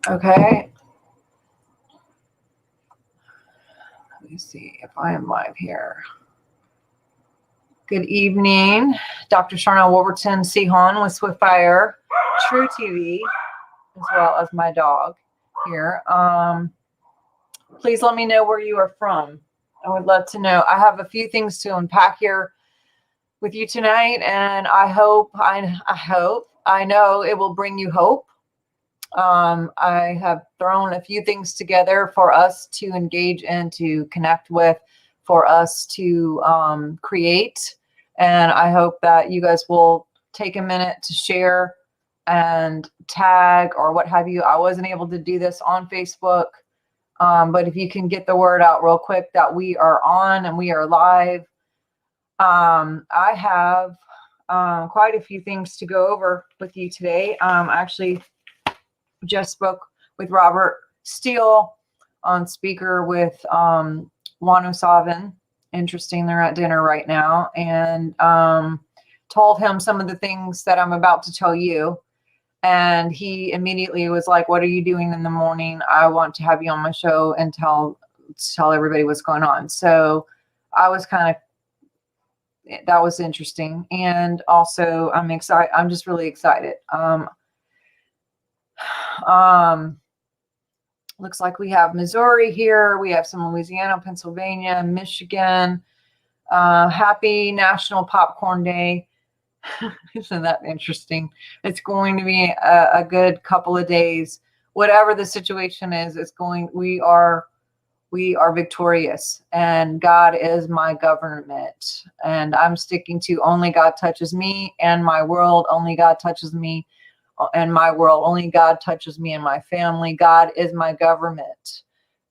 Okay. Let me see if I am live here. Good evening. Dr. Sharnael, Wolverton-Sehon with Swiftfire True TV, as well as my dog here. Please let me know where you are from. I would love to know. I have a few things to unpack here with you tonight, and I know it will bring you hope. I have thrown a few things together for us to engage and to connect with, for us to create. And I hope that you guys will take a minute to share and tag or what have you. I wasn't able to do this on Facebook, but if you can get the word out real quick that we are on and we are live. I have quite a few things to go over with you today. Actually, just spoke with Robert Steele on speaker with Wolverton-Sehon. Interesting, they're at dinner right now, and told him some of the things that I'm about to tell you. And he immediately was like, what are you doing in the morning? I want to have you on my show and tell everybody what's going on. So I was that was interesting. And also I'm excited. I'm just really excited. Looks like we have Missouri here. We have some Louisiana, Pennsylvania, Michigan. Happy National Popcorn Day. Isn't that interesting? It's going to be a good couple of days. Whatever the situation is, we are victorious, and God is my government, and I'm sticking to only God touches me and my world. Only God touches me and my world. Only God touches me and my family. God is my government.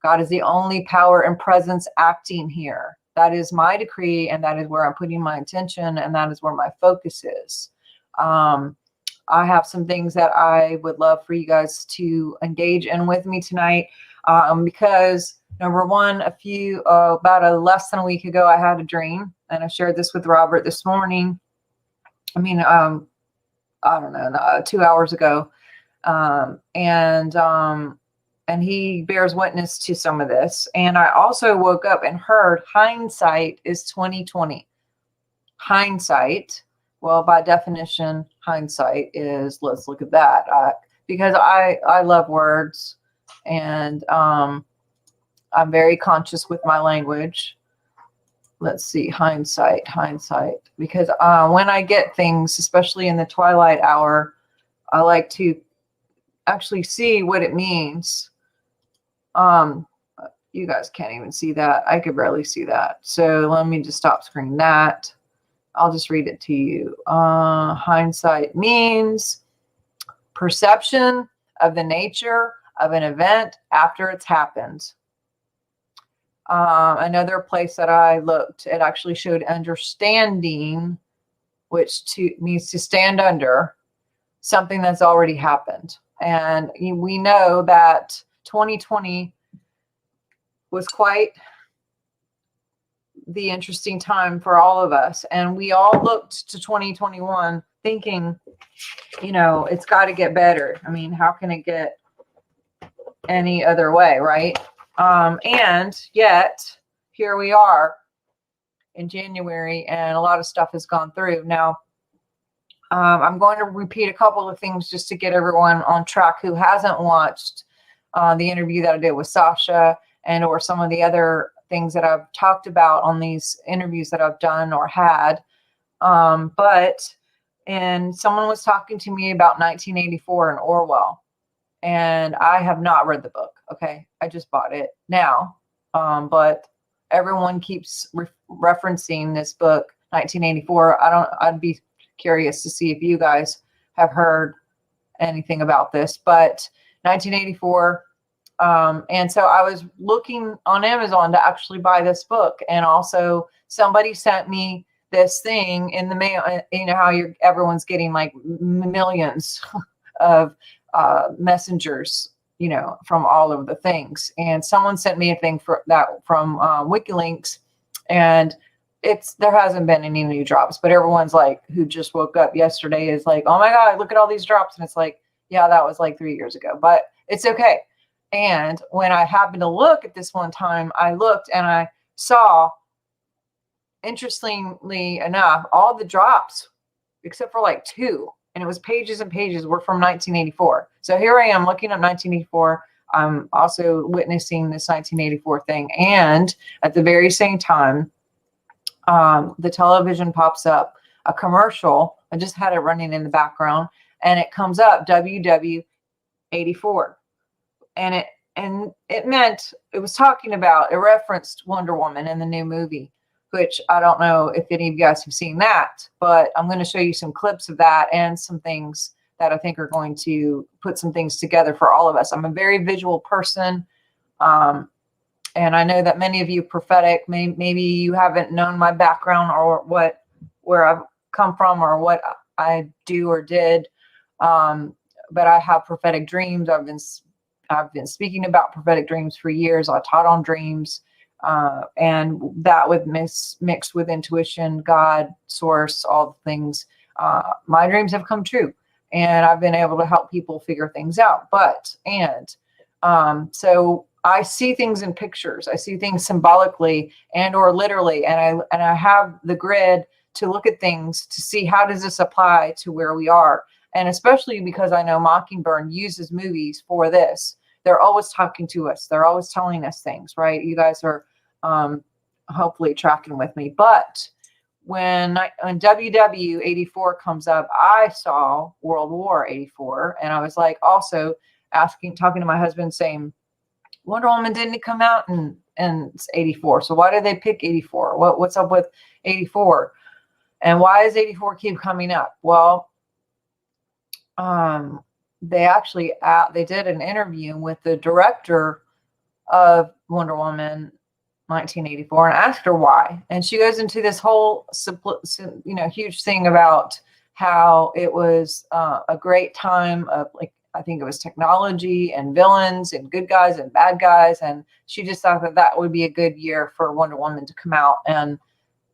God is the only power and presence acting here. That is my decree, and that is where I'm putting my attention, and that is where my focus is. I have some things that I would love for you guys to engage in with me tonight, because number one, about less than a week ago, I had a dream, and I shared this with Robert this morning. I don't know, 2 hours ago. And he bears witness to some of this. And I also woke up and heard hindsight is 2020. Hindsight, well, by definition, hindsight is, let's look at that. Because I love words, and I'm very conscious with my language. Let's see, hindsight. Because when I get things, especially in the twilight hour, I like to actually see what it means. You guys can't even see that. I could barely see that. So let me just stop screen that. I'll just read it to you. Hindsight means perception of the nature of an event after it's happened. Another place that I looked, it actually showed understanding, which means to stand under something that's already happened. And we know that 2020 was quite the interesting time for all of us. And we all looked to 2021 thinking, it's got to get better. I mean, how can it get any other way, right? And yet here we are in January, and a lot of stuff has gone through. Now, I'm going to repeat a couple of things just to get everyone on track who hasn't watched the interview that I did with Sasha, or some of the other things that I've talked about on these interviews that I've done or had. And someone was talking to me about 1984 and Orwell. And I have not read the book. Okay. I just bought it now. But everyone keeps referencing this book, 1984. I'd be curious to see if you guys have heard anything about this, but 1984. And so I was looking on Amazon to actually buy this book. And also somebody sent me this thing in the mail. You know how everyone's getting like millions of messengers, from all of the things. And someone sent me a thing from WikiLeaks, and there hasn't been any new drops, but everyone's like, who just woke up yesterday is like, oh my God, look at all these drops. And it's like, yeah, that was like 3 years ago, but It's okay. And when I happened to look at this one time, I looked and I saw, interestingly enough, all the drops except for like 2, and it was pages and pages, were from 1984. So here I am looking up 1984. I'm also witnessing this 1984 thing. And at the very same time, the television pops up a commercial. I just had it running in the background, and it comes up WW84. And it meant, it was talking about, it referenced Wonder Woman in the new movie, which I don't know if any of you guys have seen that, but I'm going to show you some clips of that and some things that I think are going to put some things together for all of us. I'm a very visual person. And I know that many of you prophetic, maybe you haven't known my background or where I've come from or what I do or did. But I have prophetic dreams. I've been speaking about prophetic dreams for years. I taught on dreams. And that with mixed with intuition, God, source, all the things, my dreams have come true, and I've been able to help people figure things out. So I see things in pictures. I see things symbolically and or literally, and I have the grid to look at things to see how does this apply to where we are. And especially because I know Mockingbird uses movies for this. They're always talking to us. They're always telling us things, right? You guys are hopefully tracking with me. But when WW84 comes up, I saw World War 84, and I was like also talking to my husband, saying, Wonder Woman didn't come out in 84, so why did they pick 84? What's up with 84? And why does 84 keep coming up? Well, they actually they did an interview with the director of Wonder Woman 1984 and asked her why, and she goes into this whole huge thing about how it was a great time of, like, I think it was technology and villains and good guys and bad guys, and she just thought that would be a good year for Wonder Woman to come out, and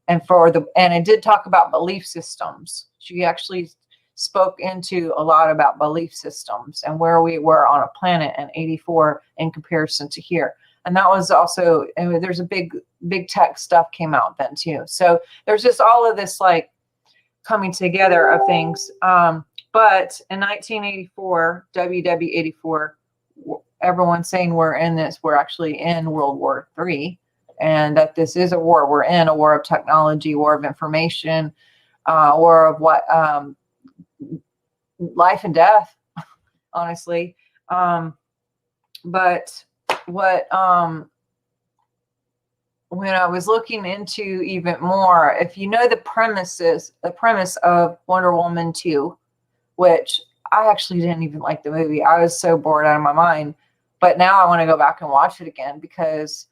it did talk about belief systems. She actually spoke into a lot about belief systems and where we were on a planet in 84 in comparison to here. And that was also, there's a big tech stuff came out then too. So there's just all of this like coming together of things. But in 1984, WW84, everyone's saying we're actually in World War III, and that this is a war. We're in a war of technology, war of information, war of what, life and death, honestly. But what, when I was looking into even more, if you know the premise of Wonder Woman 2, which I actually didn't even like the movie. I was so bored out of my mind. But now I want to go back and watch it again because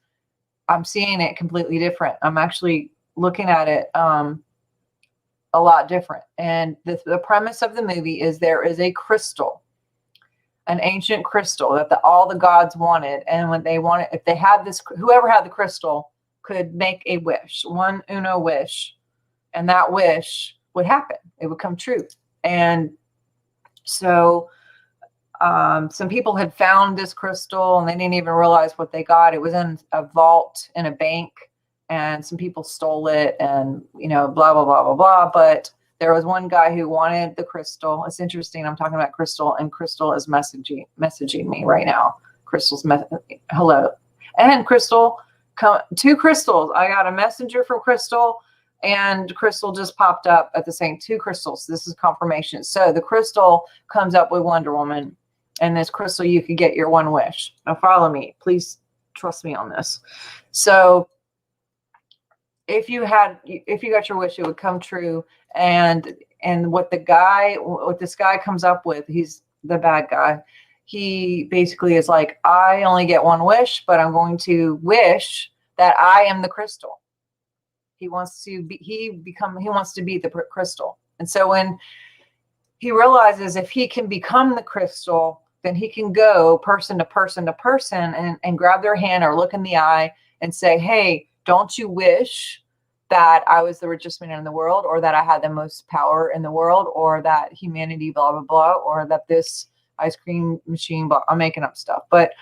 I'm seeing it completely different. I'm actually looking at it a lot different. And the premise of the movie is there is a crystal, an ancient crystal that all the gods wanted. And when they wanted, if they had this, whoever had the crystal could make a wish, one uno wish, and that wish would happen. It would come true. And so some people had found this crystal and they didn't even realize what they got. It was in a vault in a bank, and some people stole it, and, blah, blah, blah, blah, blah. But there was one guy who wanted the crystal. It's interesting. I'm talking about Crystal, and Crystal is messaging me right now. Crystal's hello. And Crystal, 2 crystals. I got a messenger from Crystal, and Crystal just popped up at the same 2 crystals. This is confirmation. So the crystal comes up with Wonder Woman, and this crystal, you could get your one wish. Now follow me. Please trust me on this. So if you got your wish, it would come true. And what this guy comes up with, he's the bad guy. He basically is like, I only get one wish, but I'm going to wish that I am the crystal. He wants to be the crystal. And so when he realizes if he can become the crystal, then he can go person to person to person and grab their hand or look in the eye and say, hey, don't you wish that I was the richest man in the world, or that I had the most power in the world, or that humanity, blah, blah, blah, or that this ice cream machine, but I'm making up stuff. But,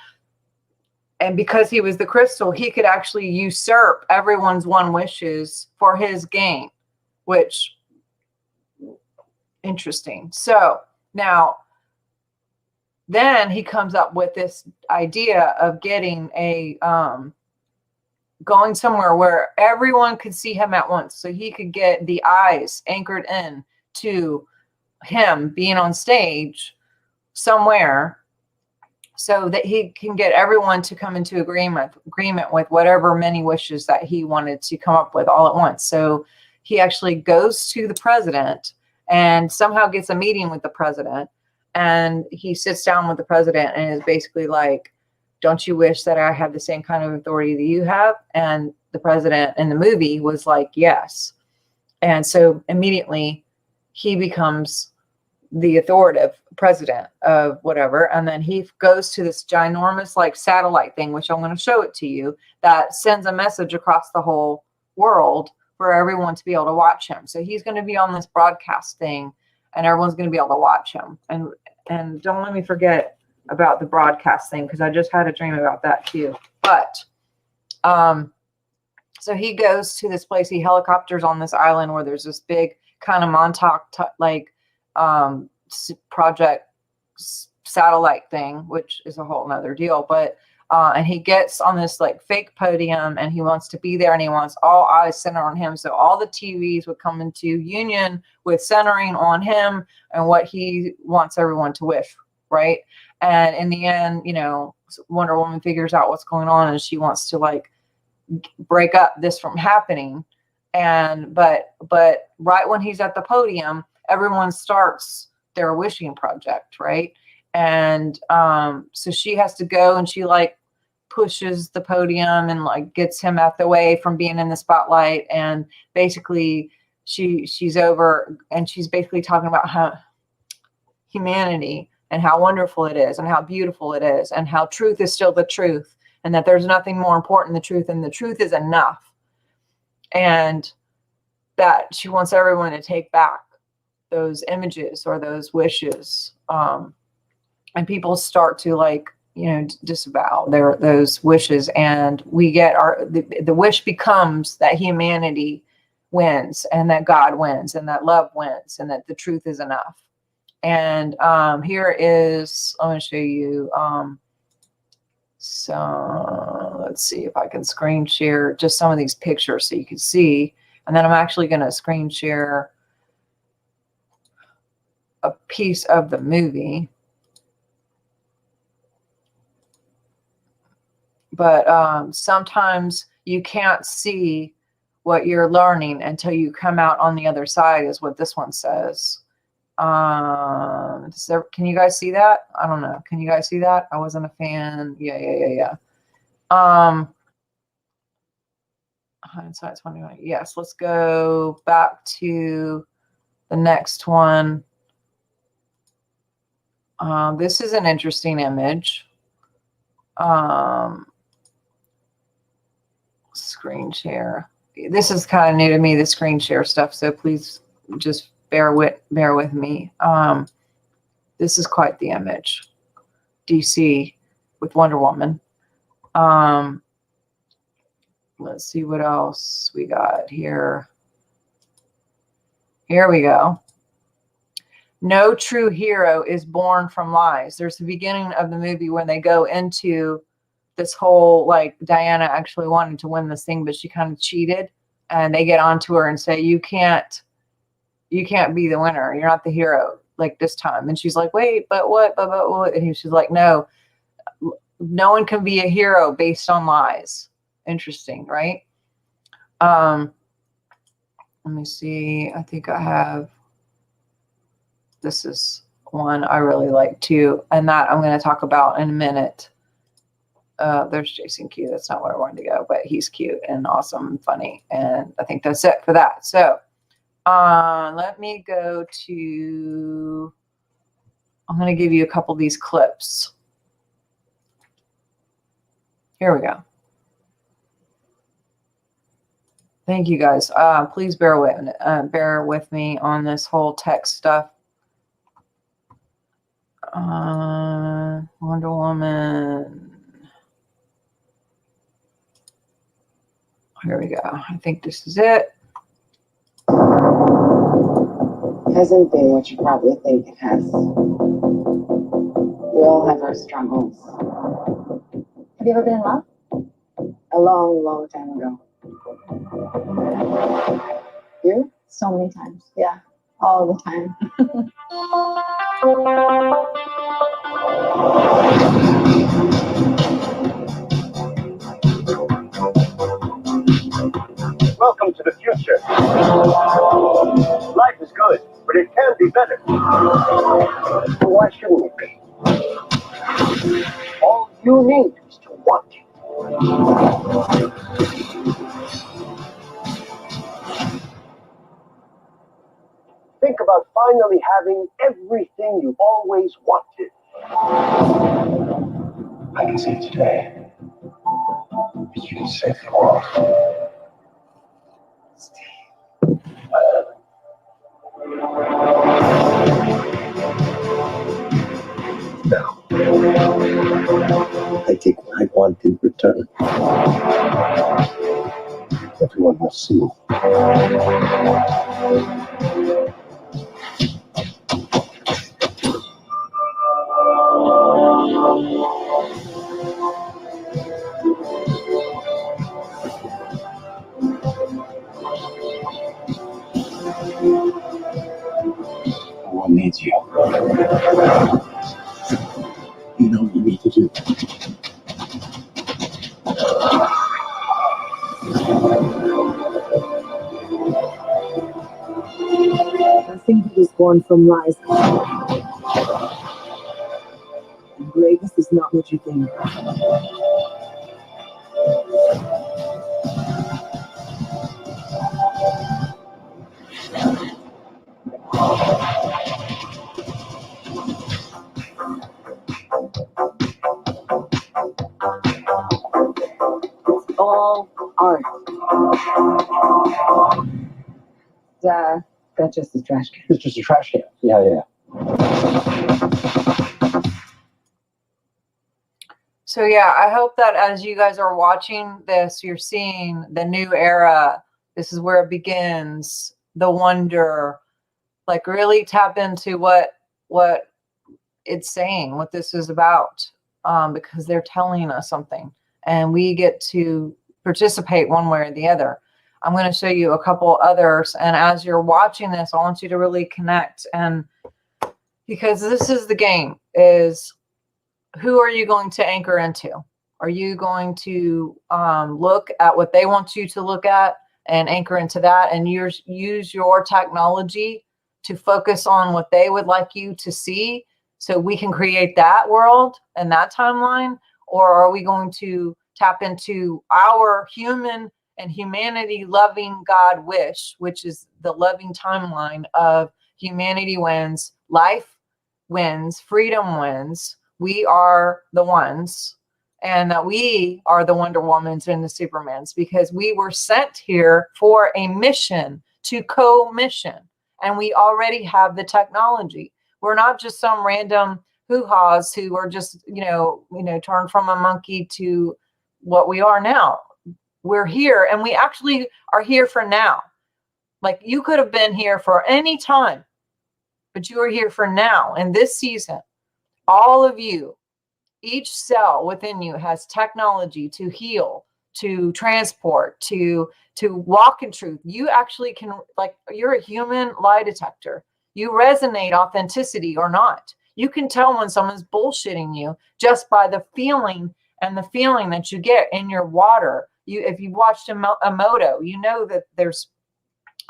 and because he was the crystal, he could actually usurp everyone's one wishes for his gain, which, interesting. So now, then he comes up with this idea of getting a, going somewhere where everyone could see him at once. So he could get the eyes anchored in to him being on stage somewhere, so that he can get everyone to come into agreement with whatever many wishes that he wanted to come up with all at once. So he actually goes to the president and somehow gets a meeting with the president, and he sits down with the president and is basically like, don't you wish that I had the same kind of authority that you have? And the president in the movie was like, yes. And so immediately he becomes the authoritative president of whatever. And then he goes to this ginormous like satellite thing, which I'm going to show it to you, that sends a message across the whole world for everyone to be able to watch him. So he's going to be on this broadcast thing, and everyone's going to be able to watch him. And don't let me forget about the broadcast thing, because I just had a dream about that too. But so he goes to this place, he helicopters on this island where there's this big kind of Montauk like project satellite thing, which is a whole nother deal. But and he gets on this like fake podium, and he wants to be there, and he wants all eyes centered on him. So all the TVs would come into union with centering on him and what he wants everyone to wish, right? And in the end, you know, Wonder Woman figures out what's going on, and she wants to like break up this from happening. And but right when he's at the podium, everyone starts their wishing project, right? And so she has to go, and she like pushes the podium and like gets him out the way from being in the spotlight. And basically she's over, and she's basically talking about how humanity and how wonderful it is and how beautiful it is and how truth is still the truth, and that there's nothing more important than the truth, and the truth is enough. And that she wants everyone to take back those images or those wishes. And people start to like, you know, disavow those wishes, and we get the wish becomes that humanity wins, and that God wins, and that love wins, and that the truth is enough. And here is, I'm going to show you. So let's see if I can screen share just some of these pictures so you can see. And then I'm actually going to screen share a piece of the movie. But sometimes you can't see what you're learning until you come out on the other side, is what this one says. Can you guys see that? I don't know. Can you guys see that? I wasn't a fan. Yeah. Hindsight 2020. Yes, let's go back to the next one. This is an interesting image. Screen share. This is kind of new to me, the screen share stuff, so please just bear with me. This is quite the image. DC with Wonder Woman. Let's see what else we got here. Here we go. No true hero is born from lies. There's the beginning of the movie when they go into this whole, like, Diana actually wanted to win this thing, but she kind of cheated, and they get onto her and say, you can't be the winner. You're not the hero like this time. And she's like, wait, but what? But what? And she's like, no one can be a hero based on lies. Interesting, right? Let me see. I think I have, this is one I really like too, and that I'm going to talk about in a minute. There's Jason Q. That's not where I wanted to go, but he's cute and awesome and funny. And I think that's it for that. So let me go to, I'm going to give you a couple of these clips. Here we go. Thank you guys. Please bear with me on this whole text stuff. Wonder Woman. Here we go. I think this is it. Hasn't been what you probably think it has. We all have our struggles. Have you ever been in love? A long, long time ago. You? So many times. Yeah, all the time. Welcome to the future. Life is good, but it can be better. So why shouldn't it be? All you need is to want it. Think about finally having everything you've always wanted. I can see it today. You can save the world. Now, I take what I want in return. Everyone will see. Everyone needs you. You know what you need to do. Nothing good is born from lies. Greatness is not what you think. It's all art. That's just a trash can. It's just a trash can. Yeah. So yeah, I hope that as you guys are watching this, you're seeing the new era. This is where it begins. The wonder, like really tap into what it's saying, what this is about, because they're telling us something, and we get to participate one way or the other. I'm going to show you a couple others, and as you're watching this, I want you to really connect, and because this is the game, is who are you going to anchor into? Are you going to look at what they want you to look at and anchor into that, and use your technology to focus on what they would like you to see so we can create that world and that timeline? Or are we going to tap into our human and humanity loving God wish, which is the loving timeline of humanity wins, life wins, freedom wins, we are the ones, and that we are the Wonder Womans and the Supermans, because we were sent here for a mission, to co-mission, and we already have the technology. We're not just some random hoo-haws who are just, turned from a monkey to what we are now. We're here, and we actually are here for now. Like, you could have been here for any time, but you are here for now. In this season, all of you, each cell within you has technology to heal, to transport, to walk in truth. You actually can, like, you're a human lie detector. You resonate authenticity or not. You can tell when someone's bullshitting you just by the feeling that you get in your water. If you've watched a moto, you know that there's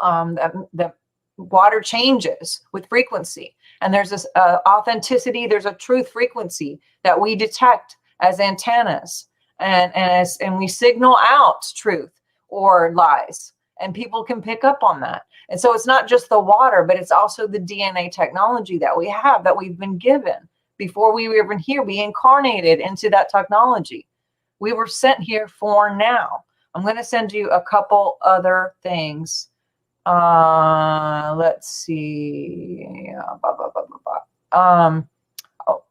that water changes with frequency, and there's this authenticity, there's a truth frequency that we detect as antennas, and we signal out truth or lies, and people can pick up on that. And so it's not just the water, but it's also the DNA technology that we have, that we've been given before we were even here. We incarnated into that technology. We were sent here for now. I'm going to send you a couple other things. Let's see.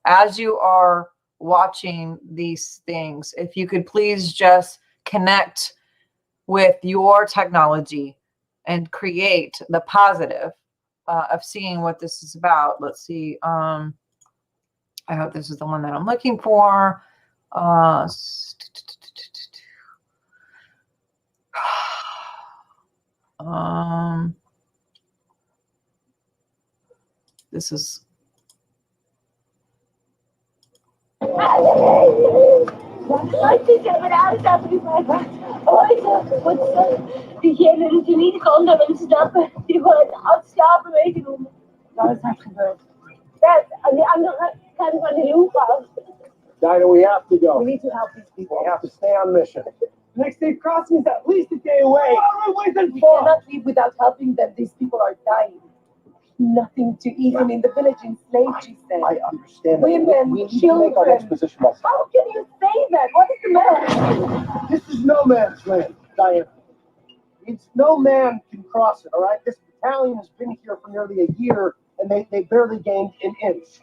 as you are watching these things, if you could please just connect with your technology and create the positive of seeing what this is about. Let's see. I hope this is the one that I'm looking for. This is Diegene die niet konden en snappen, die worden uitslapen meegenomen. Dat is echt gebeurd. Ja, aan die andere kant van de loop af. Dinah, we have to go. We need to help these people. We have to stay on mission. Next day crossing is at least a day away. What are we waiting We for? cannot leave without helping them. These people are dying. Nothing to eat. And in the village enslaved, she said. I understand that. Women, we need to make our next children. position myself. How can you say that? What is the matter? This is no man's land, Diana. It's no man can cross it, all right? This battalion has been here for nearly a year, and they barely gained an inch.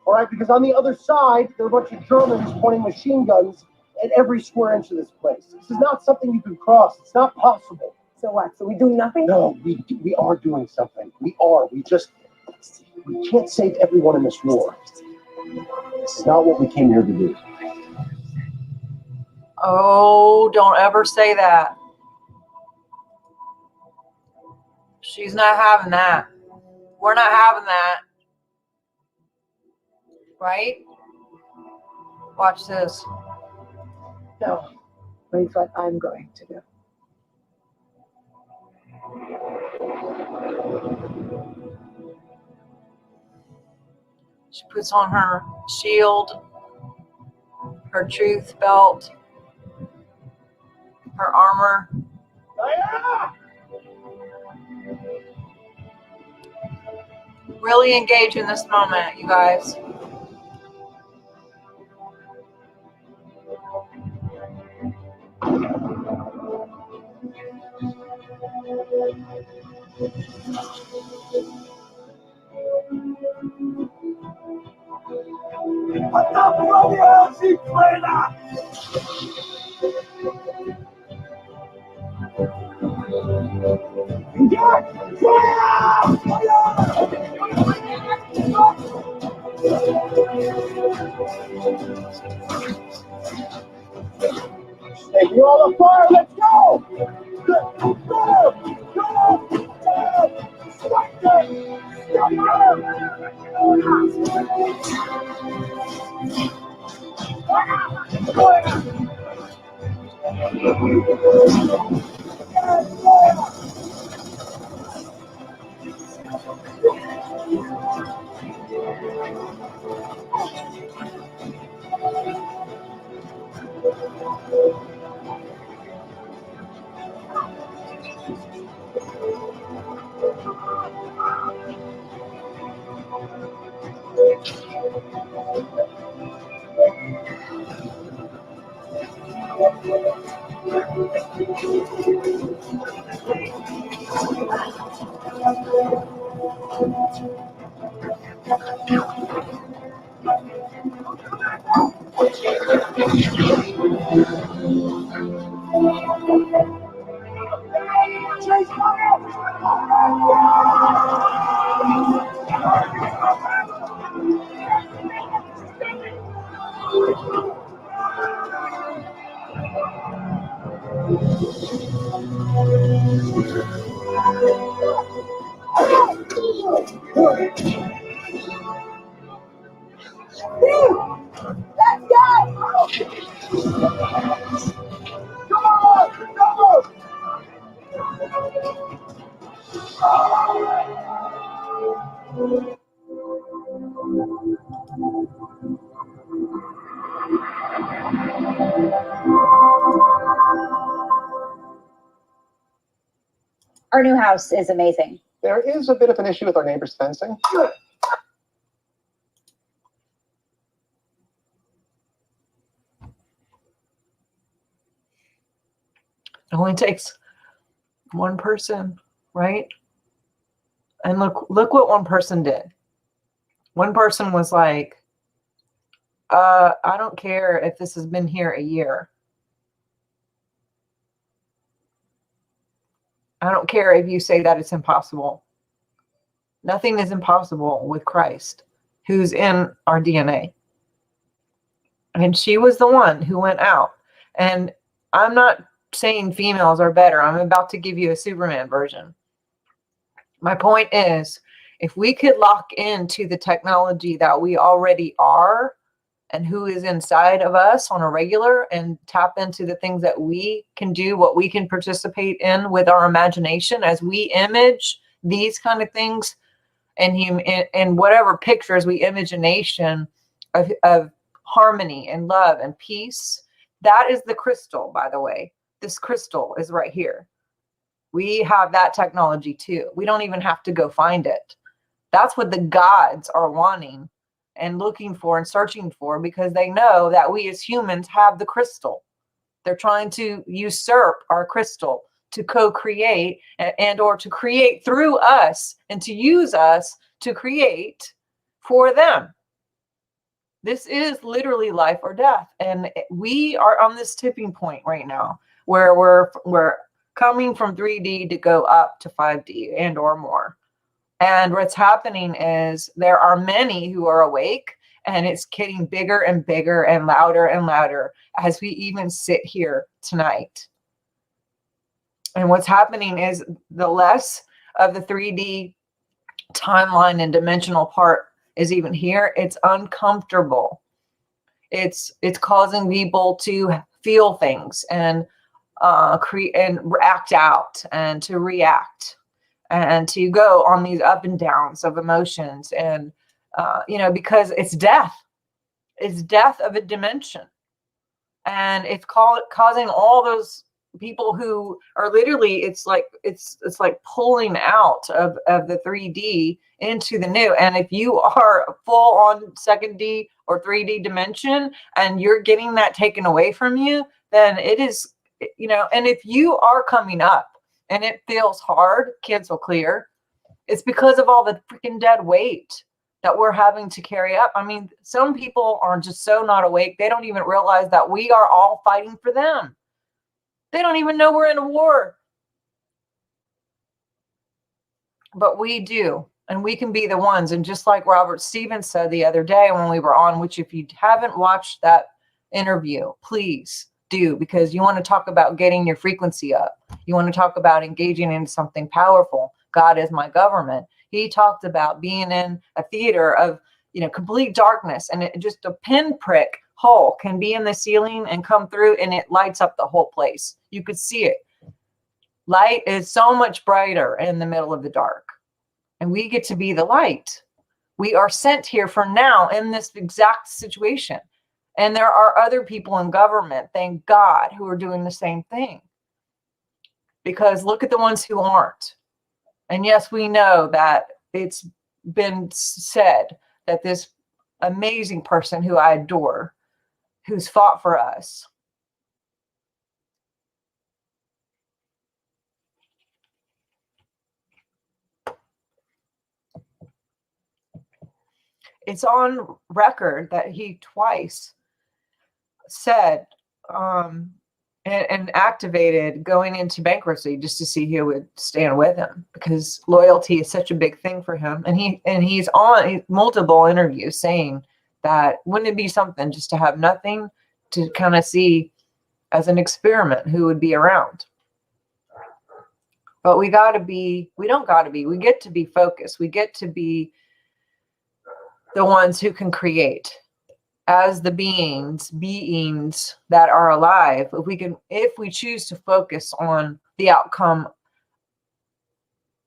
All right, because on the other side, there are a bunch of Germans pointing machine guns at every square inch of this place. This is not something you can cross. It's not possible. So what? So we do nothing? No, we are doing something. We are. We can't save everyone in this war. This is not what we came here to do. Oh, don't ever say that. She's not having that. We're not having that. Right? Watch this. No. But it's what I'm going to do. She puts on her shield, her truth belt, her armor. Diana! Really engage in this moment, you guys. What the bloody hell is she playing at? Get fire! Taking all the fire, let's go! Go! Go! Strike them! Our new house is amazing. There is a bit of an issue with our neighbor's fencing. It only takes one person, right? And look what one person did. One person was like, I don't care if this has been here a year. I don't care if you say that it's impossible. Nothing is impossible with Christ, who's in our DNA. And she was the one who went out. And I'm not saying females are better. I'm about to give you a Superman version. My point is, if we could lock into the technology that we already are and who is inside of us on a regular and tap into the things that we can do, what we can participate in with our imagination as we image these kind of things and whatever pictures we imagination of harmony and love and peace. That is the crystal, by the way. This crystal is right here. We have that technology too. We don't even have to go find it. That's what the gods are wanting and looking for and searching for, because they know that we as humans have the crystal. They're trying to usurp our crystal to co-create and or to create through us and to use us to create for them. This is literally life or death. And we are on this tipping point right now where we're coming from 3D to go up to 5D and or more. And what's happening is there are many who are awake, and it's getting bigger and bigger and louder as we even sit here tonight. And what's happening is the less of the 3D timeline and dimensional part is even here, it's uncomfortable. It's causing people to feel things and create and act out and to react and to go on these up and downs of emotions. And because it's death of a dimension, and it's causing all those people who are literally, it's like pulling out of the 3D into the new. And if you are full on 2D or 3D dimension and you're getting that taken away from you, then it is, and if you are coming up and it feels hard, cancel clear, it's because of all the freaking dead weight that we're having to carry up. I mean, some people are just so not awake, they don't even realize that we are all fighting for them. They don't even know we're in a war. But we do, and we can be the ones. And just like Robert Stevens said the other day when we were on, which if you haven't watched that interview, please do, because you want to talk about getting your frequency up. You want to talk about engaging in something powerful. God is my government. He talked about being in a theater of, complete darkness, and it just a pinprick hole can be in the ceiling and come through, and it lights up the whole place. You could see it. Light is so much brighter in the middle of the dark, and we get to be the light. We are sent here for now in this exact situation. And there are other people in government, thank God, who are doing the same thing. Because look at the ones who aren't. And yes, we know that it's been said that this amazing person who I adore, who's fought for us, it's on record that he twice said and activated going into bankruptcy just to see who would stand with him, because loyalty is such a big thing for him. And he's on multiple interviews saying that wouldn't it be something just to have nothing to kind of see as an experiment who would be around. But we get to be focused. We get to be the ones who can create as the beings that are alive. If we choose to focus on the outcome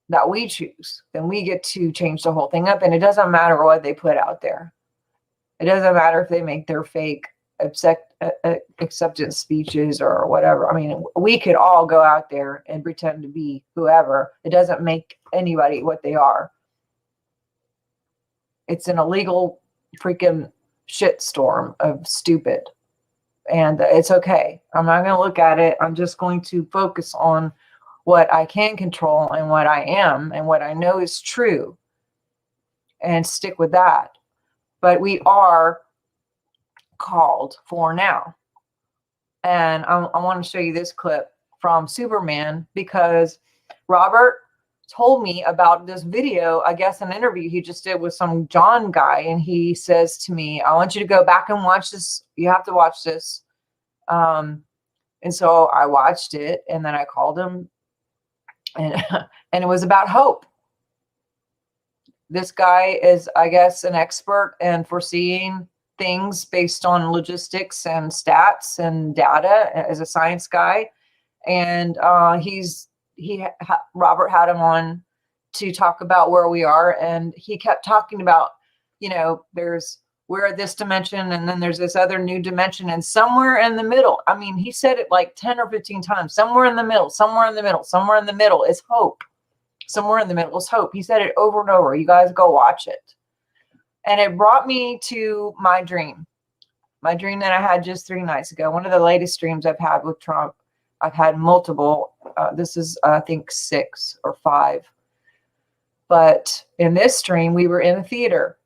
that we choose, then we get to change the whole thing up. And it doesn't matter what they put out there. It doesn't matter if they make their fake acceptance speeches or whatever. I mean, we could all go out there and pretend to be whoever. It doesn't make anybody what they are. It's an illegal freaking shitstorm of stupid. And it's okay. I'm not going to look at it. I'm just going to focus on what I can control and what I am and what I know is true and stick with that. But we are called for now. And I want to show you this clip from Superman, because Robert told me about this video, I guess an interview he just did with some John guy, and he says to me, I want you to go back and watch this. You have to watch this. And so I watched it, and then I called him, and and it was about hope. This guy is, I guess, an expert in foreseeing things based on logistics and stats and data as a science guy. And Robert had him on to talk about where we are. And he kept talking about, we're at this dimension, and then there's this other new dimension, and somewhere in the middle, I mean, he said it like 10 or 15 times, somewhere in the middle, somewhere in the middle, somewhere in the middle is hope. Somewhere in the middle is hope. He said it over and over. You guys go watch it. And it brought me to my dream that I had just 3 nights ago. One of the latest dreams I've had with Trump. I've had multiple. This is, I think, 6 or 5. But in this dream, we were in a theater,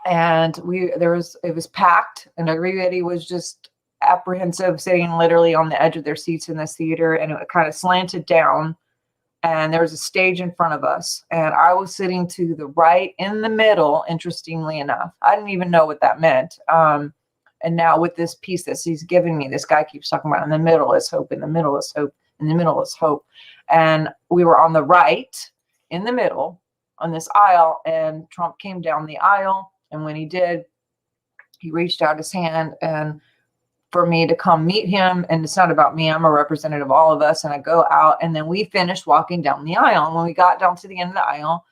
and it was packed, and everybody was just apprehensive, sitting literally on the edge of their seats in this theater, and it kind of slanted down. And there was a stage in front of us, and I was sitting to the right in the middle, interestingly enough. I didn't even know what that meant. And now with this piece that he's giving me, this guy keeps talking about in the middle is hope, in the middle is hope, in the middle is hope. And we were on the right, in the middle, on this aisle, and Trump came down the aisle. And when he did, he reached out his hand and for me to come meet him. And it's not about me. I'm a representative of all of us. And I go out, and then we finished walking down the aisle. And when we got down to the end of the aisle,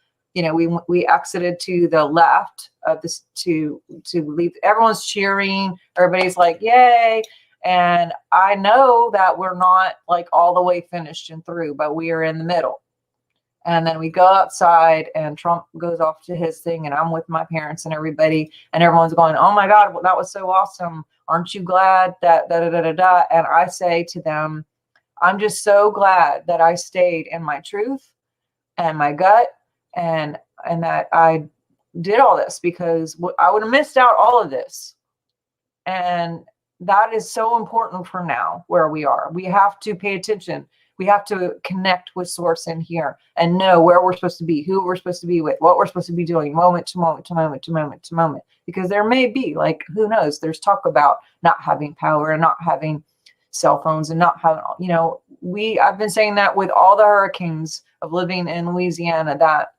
we exited to the left of this to leave. Everyone's cheering. Everybody's like, yay. And I know that we're not like all the way finished and through, but we are in the middle. And then we go outside, and Trump goes off to his thing, and I'm with my parents and everybody, and everyone's going, oh my God, well, that was so awesome. Aren't you glad that da da da da da? And I say to them, I'm just so glad that I stayed in my truth and my gut, and that I did all this, because I would have missed out all of this. And that is so important for now, where we are. We have to pay attention. We have to connect with source in here and know where we're supposed to be, who we're supposed to be with, what we're supposed to be doing, moment to moment to moment to moment to moment. Because there may be, like, who knows, there's talk about not having power and not having cell phones and not having, I've been saying that with all the hurricanes of living in Louisiana, that,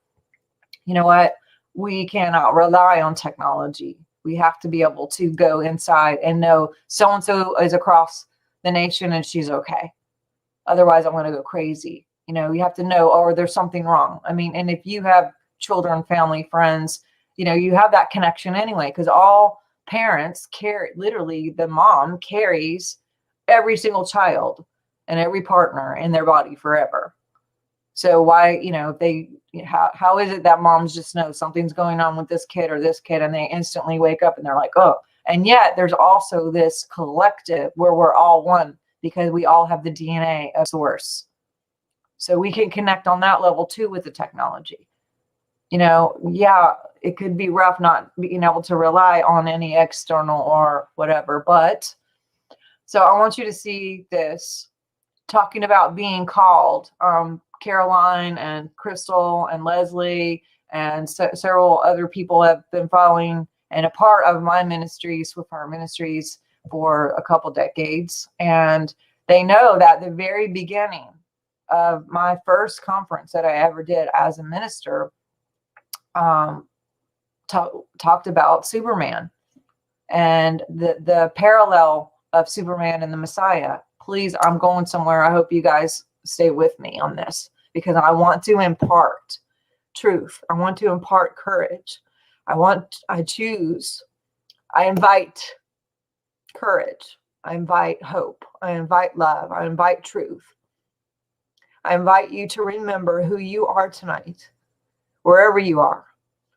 you know what, we cannot rely on technology. We have to be able to go inside and know so-and-so is across the nation and she's okay. Otherwise, I'm going to go crazy. You have to know, or there's something wrong. I mean, and if you have children, family, friends, you have that connection anyway, because all parents carry, literally the mom carries every single child and every partner in their body forever. So why, how is it that moms just know something's going on with this kid or this kid, and they instantly wake up and they're like, oh, and yet there's also this collective where we're all one, because we all have the DNA of source. So we can connect on that level too with the technology. It could be rough not being able to rely on any external or whatever, but so I want you to see this, talking about being called. Caroline and Crystal and Leslie and several other people have been following and a part of my ministries, with our ministries, for a couple decades. And they know that the very beginning of my first conference that I ever did as a minister, talked about Superman and the parallel of Superman and the Messiah. Please, I'm going somewhere. I hope you guys stay with me on this, because I want to impart truth. I want to impart courage. I invite courage. I invite hope. I invite love. I invite truth. I invite you to remember who you are tonight, wherever you are,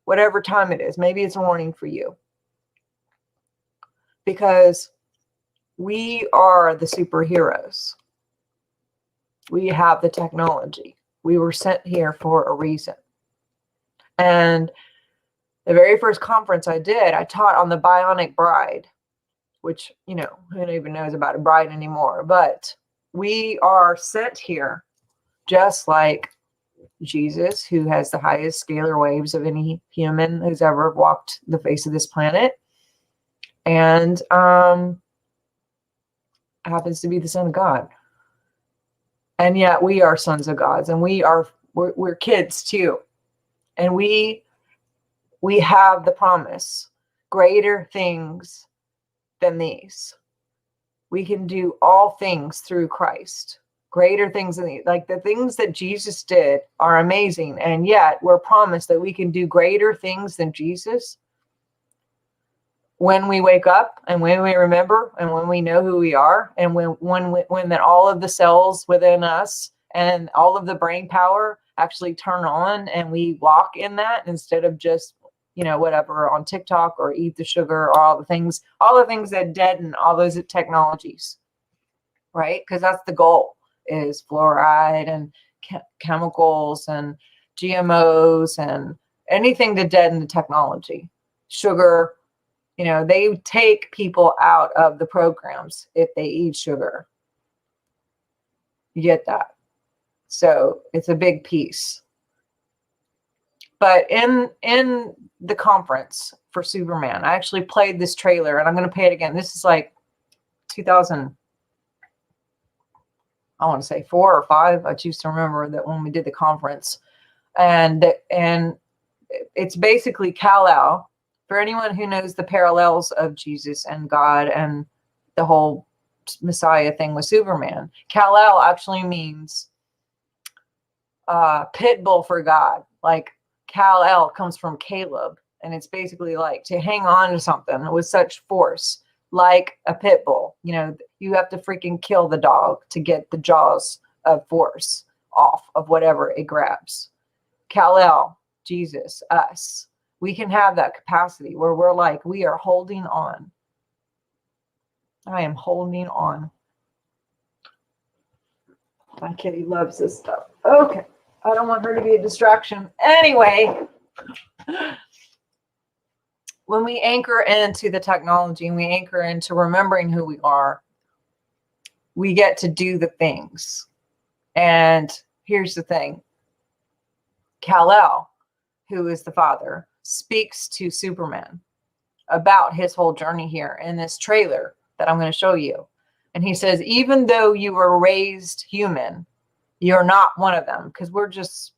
whatever time it is. Maybe it's morning for you, because we are the superheroes. We have the technology. We were sent here for a reason. And the very first conference I did, I taught on the Bionic Bride. which, you know, who even knows about a bride anymore? But we are sent here just like Jesus, who has the highest scalar waves of any human who's ever walked the face of this planet, and happens to be the Son of God. And yet we are sons of gods, and we're kids too. And we have the promise, greater things than these. We can do all things through Christ. Greater things than these. Like the things that Jesus did are amazing. And yet we're promised that we can do greater things than Jesus when we wake up and when we remember and when we know who we are, and when that all of the cells within us and all of the brain power actually turn on and we walk in that instead of just, you know, whatever on TikTok or eat the sugar or all the things that deaden all those technologies, right? Because that's the goal, is fluoride and chemicals and GMOs and anything to deaden the technology. Sugar, you know, they take people out of the programs if they eat sugar. You get that? So it's a big piece. But in the conference for Superman, I actually played this trailer, and I'm going to play it again. This is like 2000, I want to say 4 or 5. I choose to remember that when we did the conference, and it's basically Kal-El. For anyone who knows the parallels of Jesus and God and the whole Messiah thing with Superman, Kal-El actually means pit bull for God. Like Kal-El comes from Caleb, and it's basically like to hang on to something with such force, like a pit bull. You know, you have to freaking kill the dog to get the jaws of force off of whatever it grabs. Kal-El, Jesus, us. We can have that capacity where we're like, we are holding on. I am holding on. My kitty loves this stuff. Okay. I don't want her to be a distraction. Anyway, when we anchor into the technology and we anchor into remembering who we are, we get to do the things. And here's the thing. Kal-El, who is the father, speaks to Superman about his whole journey here in this trailer that I'm going to show you. And he says, even though you were raised human, you're not one of them, because we're just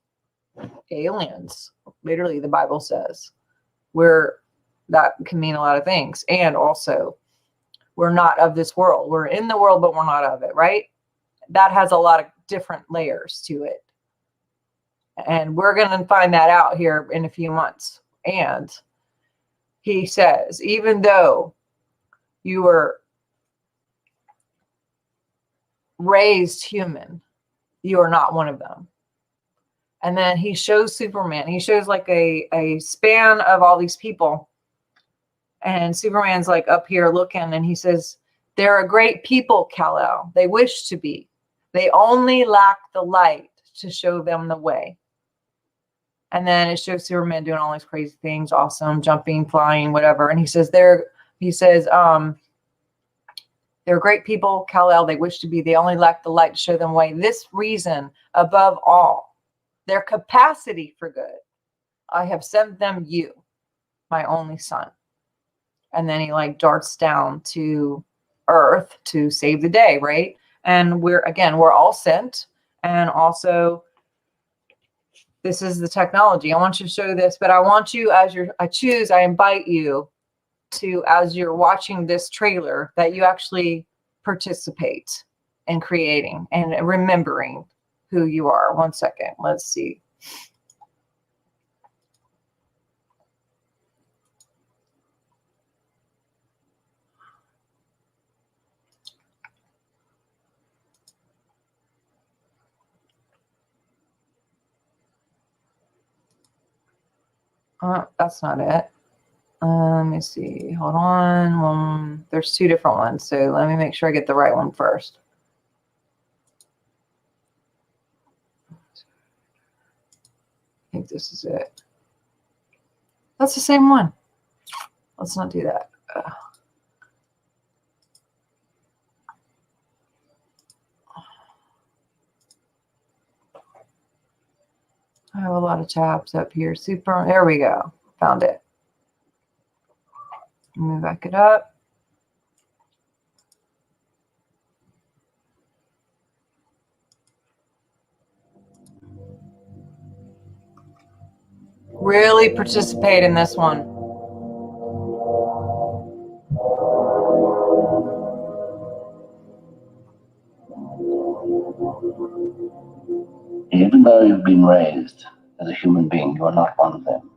aliens. Literally, the Bible says that can mean a lot of things. And also, we're not of this world. We're in the world, but we're not of it, right? That has a lot of different layers to it. And we're going to find that out here in a few months. And he says, even though you were raised human, you are not one of them. And then he shows Superman. He shows like a span of all these people. And Superman's like up here looking, and he says, they're a great people, Kal-El. They wish to be. They only lack the light to show them the way. And then it shows Superman doing all these crazy things, awesome, jumping, flying, whatever. And he says, they're great people, Kal-El. They wish to be. They only lack the light to show them the way. This reason, above all, their capacity for good, I have sent them you, my only son. And then he like darts down to earth to save the day, right? And we're all sent. And also, this is the technology. I want you to show this, but I want you, I invite you to, as you're watching this trailer, that you actually participate in creating and remembering who you are. 1 second. Let's see. That's not it. Let me see. Hold on. There's 2 different ones. So let me make sure I get the right one first. I think this is it. That's the same one. Let's not do that. I have a lot of tabs up here. Super. There we go. Found it. Let me back it up. Really participate in this one. Even though you've been raised as a human being, you are not one of them.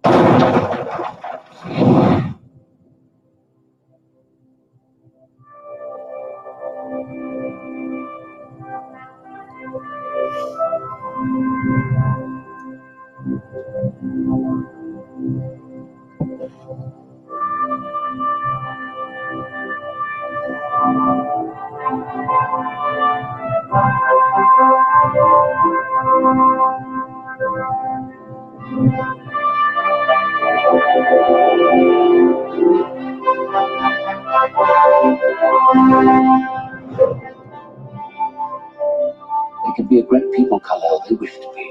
They can be a great people, Kal-El. They wish to be.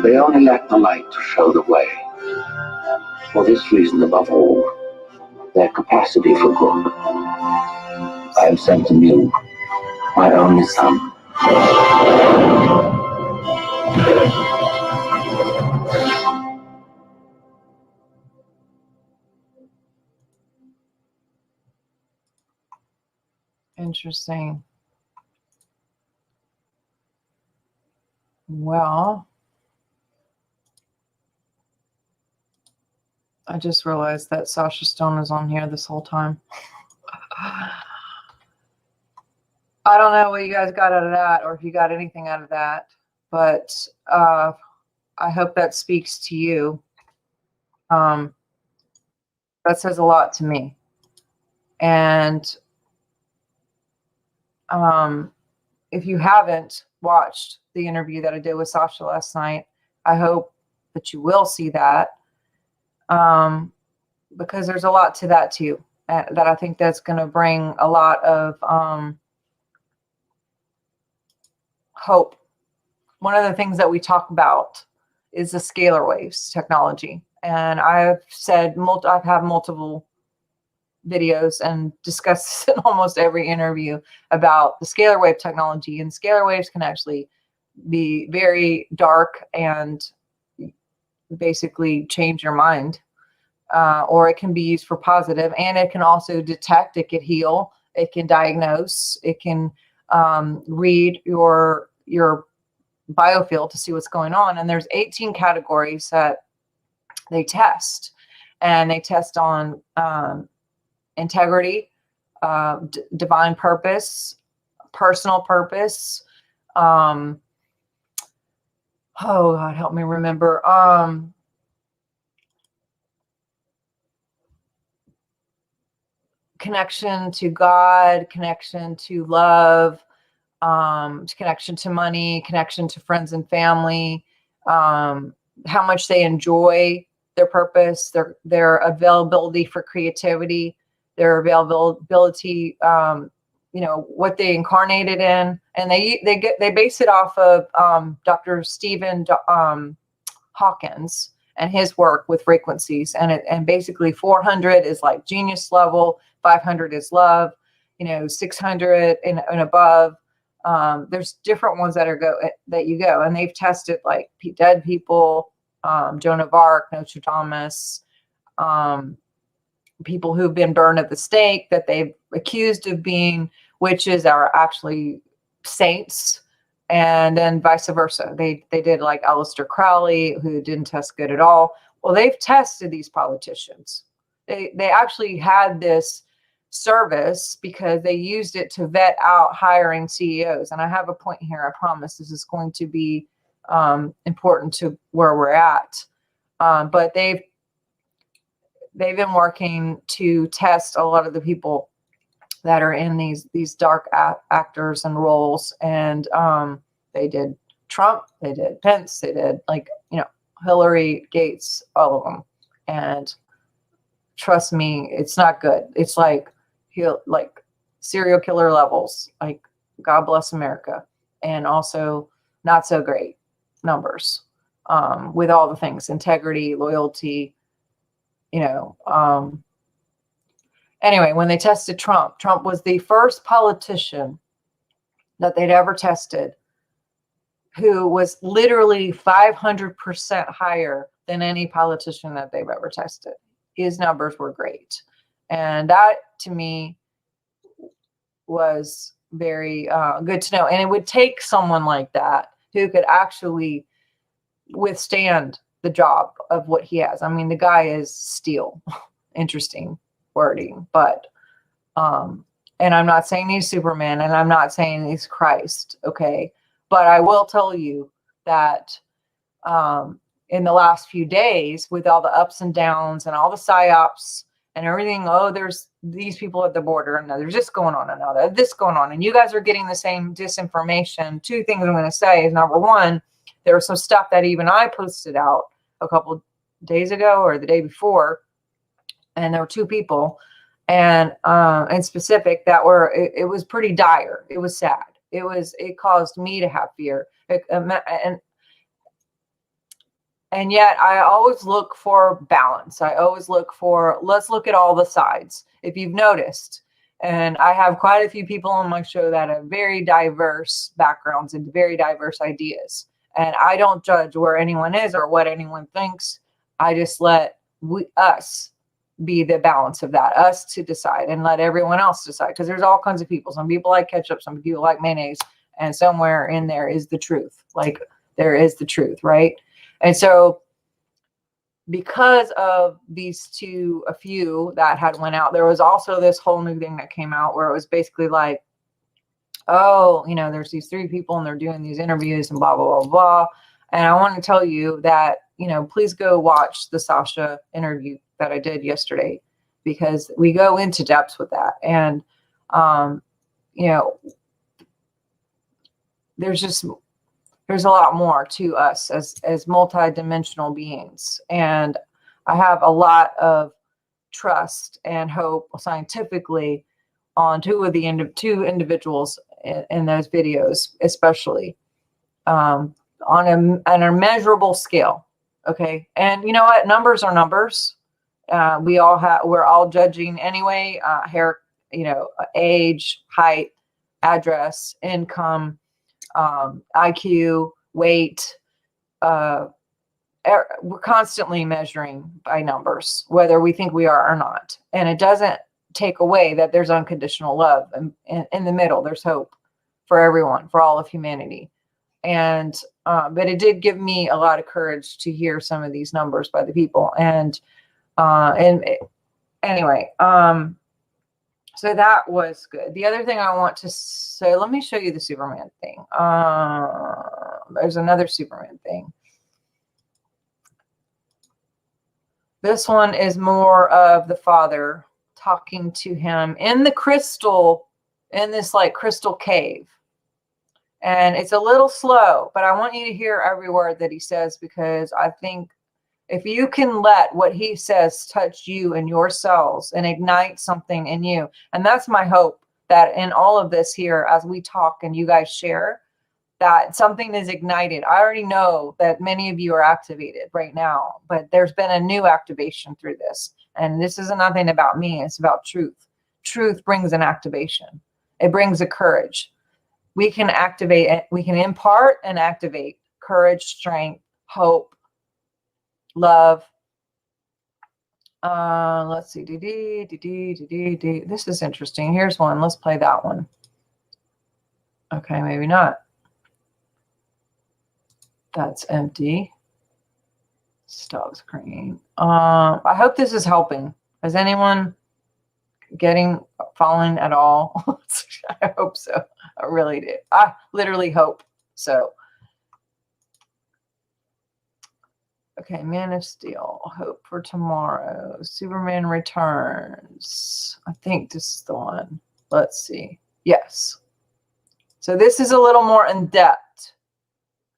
They only lack the light to show the way. For this reason, above all, their capacity for good. I have sent them you, my only son. Interesting. Well, I just realized that Sasha Stone is on here this whole time. I don't know what you guys got out of that, or if you got anything out of that, but I hope that speaks to you. That says a lot to me. And if you haven't watched the interview that I did with Sasha last night, I hope that you will see that, because there's a lot to that too, that I think that's going to bring a lot of hope. One of the things that we talk about is the scalar waves technology, and I've said I've had multiple videos and discussed in almost every interview about the scalar wave technology, and scalar waves can actually be very dark and basically change your mind, or it can be used for positive, and it can also detect, it can heal, it can diagnose, it can read your biofield to see what's going on. And there's 18 categories that they test, and they test on integrity, divine purpose, personal purpose, oh God, help me remember, connection to God, connection to love, connection to money, connection to friends and family, how much they enjoy their purpose, their availability for creativity, their availability, what they incarnated in. And they base it off of Dr. Stephen Hawkins and his work with frequencies. And basically 400 is like genius level, 500 is love, 600 and above. There's different ones that you go, and they've tested like dead people, Joan of Arc, Nostradamus, people who've been burned at the stake that they've accused of being witches are actually saints, and then vice versa. They did like Aleister Crowley, who didn't test good at all. Well, they've tested these politicians. They actually had this service because they used it to vet out hiring CEOs. And I have a point here. I promise this is going to be important to where we're at. But they've been working to test a lot of the people that are in these dark actors and roles. And they did Trump, they did Pence, they did Hillary, Gates, all of them. And trust me, it's not good. It's like serial killer levels, like God bless America, and also not so great. numbers, with all the things, integrity, loyalty, anyway, when they tested Trump was the first politician that they'd ever tested who was literally 500% higher than any politician that they've ever tested. His numbers were great. And that, to me, was very good to know. And it would take someone like that who could actually withstand the job of what he has. I mean, the guy is steel. Interesting wording, but and I'm not saying he's Superman, and I'm not saying he's Christ, okay? But I will tell you that in the last few days, with all the ups and downs and all the psyops and everything, there's these people at the border, and there's this going on, and this going on, and you guys are getting the same disinformation. Two things I'm going to say is, number one, there was some stuff that even I posted out a couple days ago or the day before, and there were two people, and in specific, that were, it was pretty dire. It was sad. It caused me to have fear. And yet I always look for balance. I always look for, let's look at all the sides. If you've noticed, and I have quite a few people on my show that have very diverse backgrounds and very diverse ideas. And I don't judge where anyone is or what anyone thinks. I just let us be the balance of that, us to decide, and let everyone else decide. Because there's all kinds of people. Some people like ketchup, some people like mayonnaise, and somewhere in there is the truth. Like, there is the truth, right? And so because of these a few that had went out, there was also this whole new thing that came out where it was basically like, oh, there's these three people and they're doing these interviews and blah, blah, blah, blah. And I want to tell you that, please go watch the Sasha interview that I did yesterday, because we go into depths with that. And, there's a lot more to us as multi-dimensional beings. And I have a lot of trust and hope scientifically on two individuals in those videos, especially on a measurable scale. Okay. And you know what? Numbers are numbers. We're all judging anyway, hair, age, height, address, income, IQ, weight. We're constantly measuring by numbers, whether we think we are or not. And it doesn't take away that there's unconditional love. And in the middle, there's hope for everyone, for all of humanity. And, but it did give me a lot of courage to hear some of these numbers by the people. And anyway, so that was good. The other thing I want to say, let me show you the Superman thing. There's another Superman thing. This one is more of the father talking to him in the crystal, in this like crystal cave. And it's a little slow, but I want you to hear every word that he says, because I think if you can let what he says touch you and your cells and ignite something in you, and that's my hope, that in all of this here, as we talk and you guys share, that something is ignited. I already know that many of you are activated right now, but there's been a new activation through this. And this is nothing about me. It's about truth. Truth brings an activation. It brings a courage. We can activate it. We can impart and activate courage, strength, hope, love. Let's see. This is interesting. Here's one. Let's play that one. Okay, maybe not. That's empty. Stop screen. I hope this is helping. Is anyone falling at all? I hope so. I really do. I literally hope so. Okay, Man of Steel, Hope for Tomorrow, Superman Returns. I think this is the one. Let's see. Yes. So this is a little more in depth.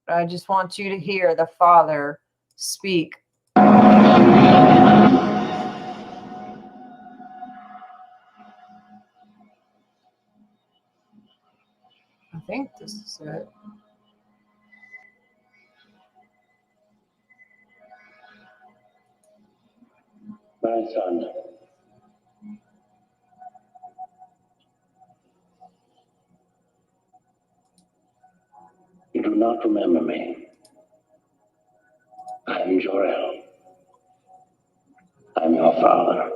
But I just want you to hear the Father speak. I think this is it. My son, you do not remember me. I am Jor-El. I'm your father.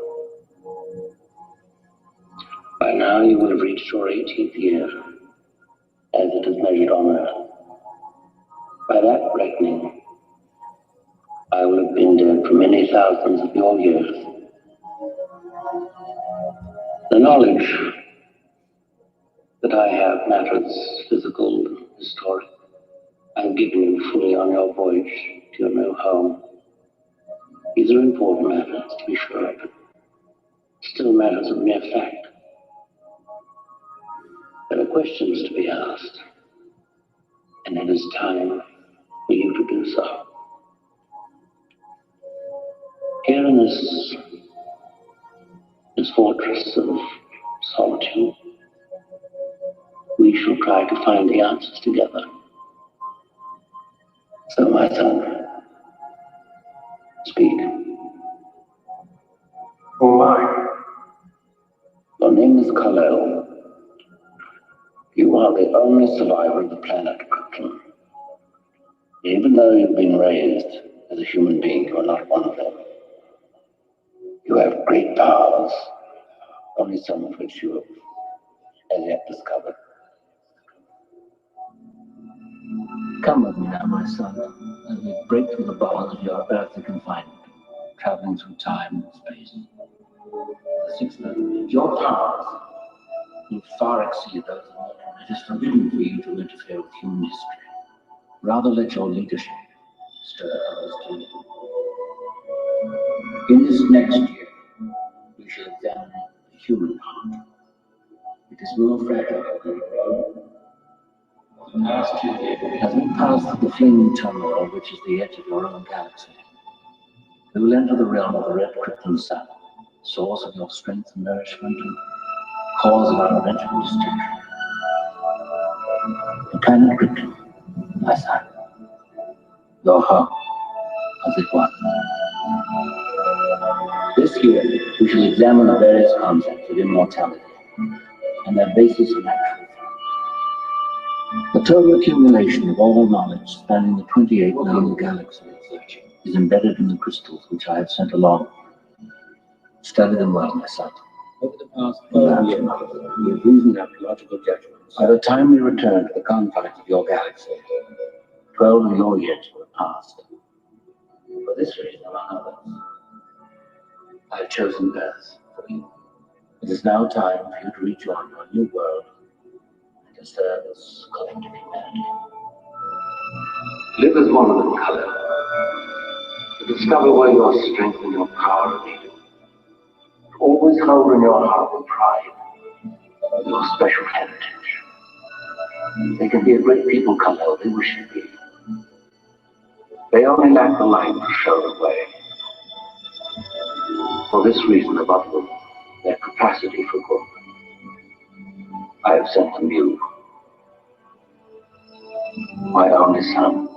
By now you will have reached your 18th year, as it is measured on earth. By that reckoning, I will have been dead for many thousands of your years. The knowledge that I have matters physical and historic. I have given you fully on your voyage to your new home. These are important matters, to be sure, but still matters of mere fact. There are questions to be asked, and it is time for you to do so. Here in this fortress of solitude, we shall try to find the answers together. So, my son, speak. Oh my. Your name is Kal-El. You are the only survivor of the planet Krypton. Even though you've been raised as a human being, you are not one of them. You have great powers, only some of which you have as yet discovered. Come with me now, my son, as we break through the bars of your earthly confinement, traveling through time and space. The sixth element, your powers will far exceed those of mortal. It is forbidden for you to interfere with human history. Rather let your leadership stir others to it. In this next year, we shall examine the human heart. It is more fragile than the road. As we pass through the flaming turmoil which is the edge of your own galaxy, we will enter the realm of the red Krypton sun, source of your strength and nourishment, and cause of our eventual distinction. The planet Krypton, my son, your home, as it was. This year, we shall examine the various concepts of immortality and their basis in actual fact. The total accumulation of all knowledge spanning the 28 known galaxies is embedded in the crystals which I have sent along. Study them well, my son. Over the past 12 years, we have reasoned out logical judgments. By the time we return to the confines of your galaxy, 12 of your years will have passed. For this reason, among others, I have chosen Earth for you. It is now time for you to rejoin your new world and to serve as collective humanity. Live as one of them, Kal-El. To discover where your strength and your power are needed. Always hold in your heart with pride your special heritage. They can be a great people, Kal-El. They wish to be. They only lack the light to show the way. For this reason, above them, their capacity for good, I have sent them you, my only son.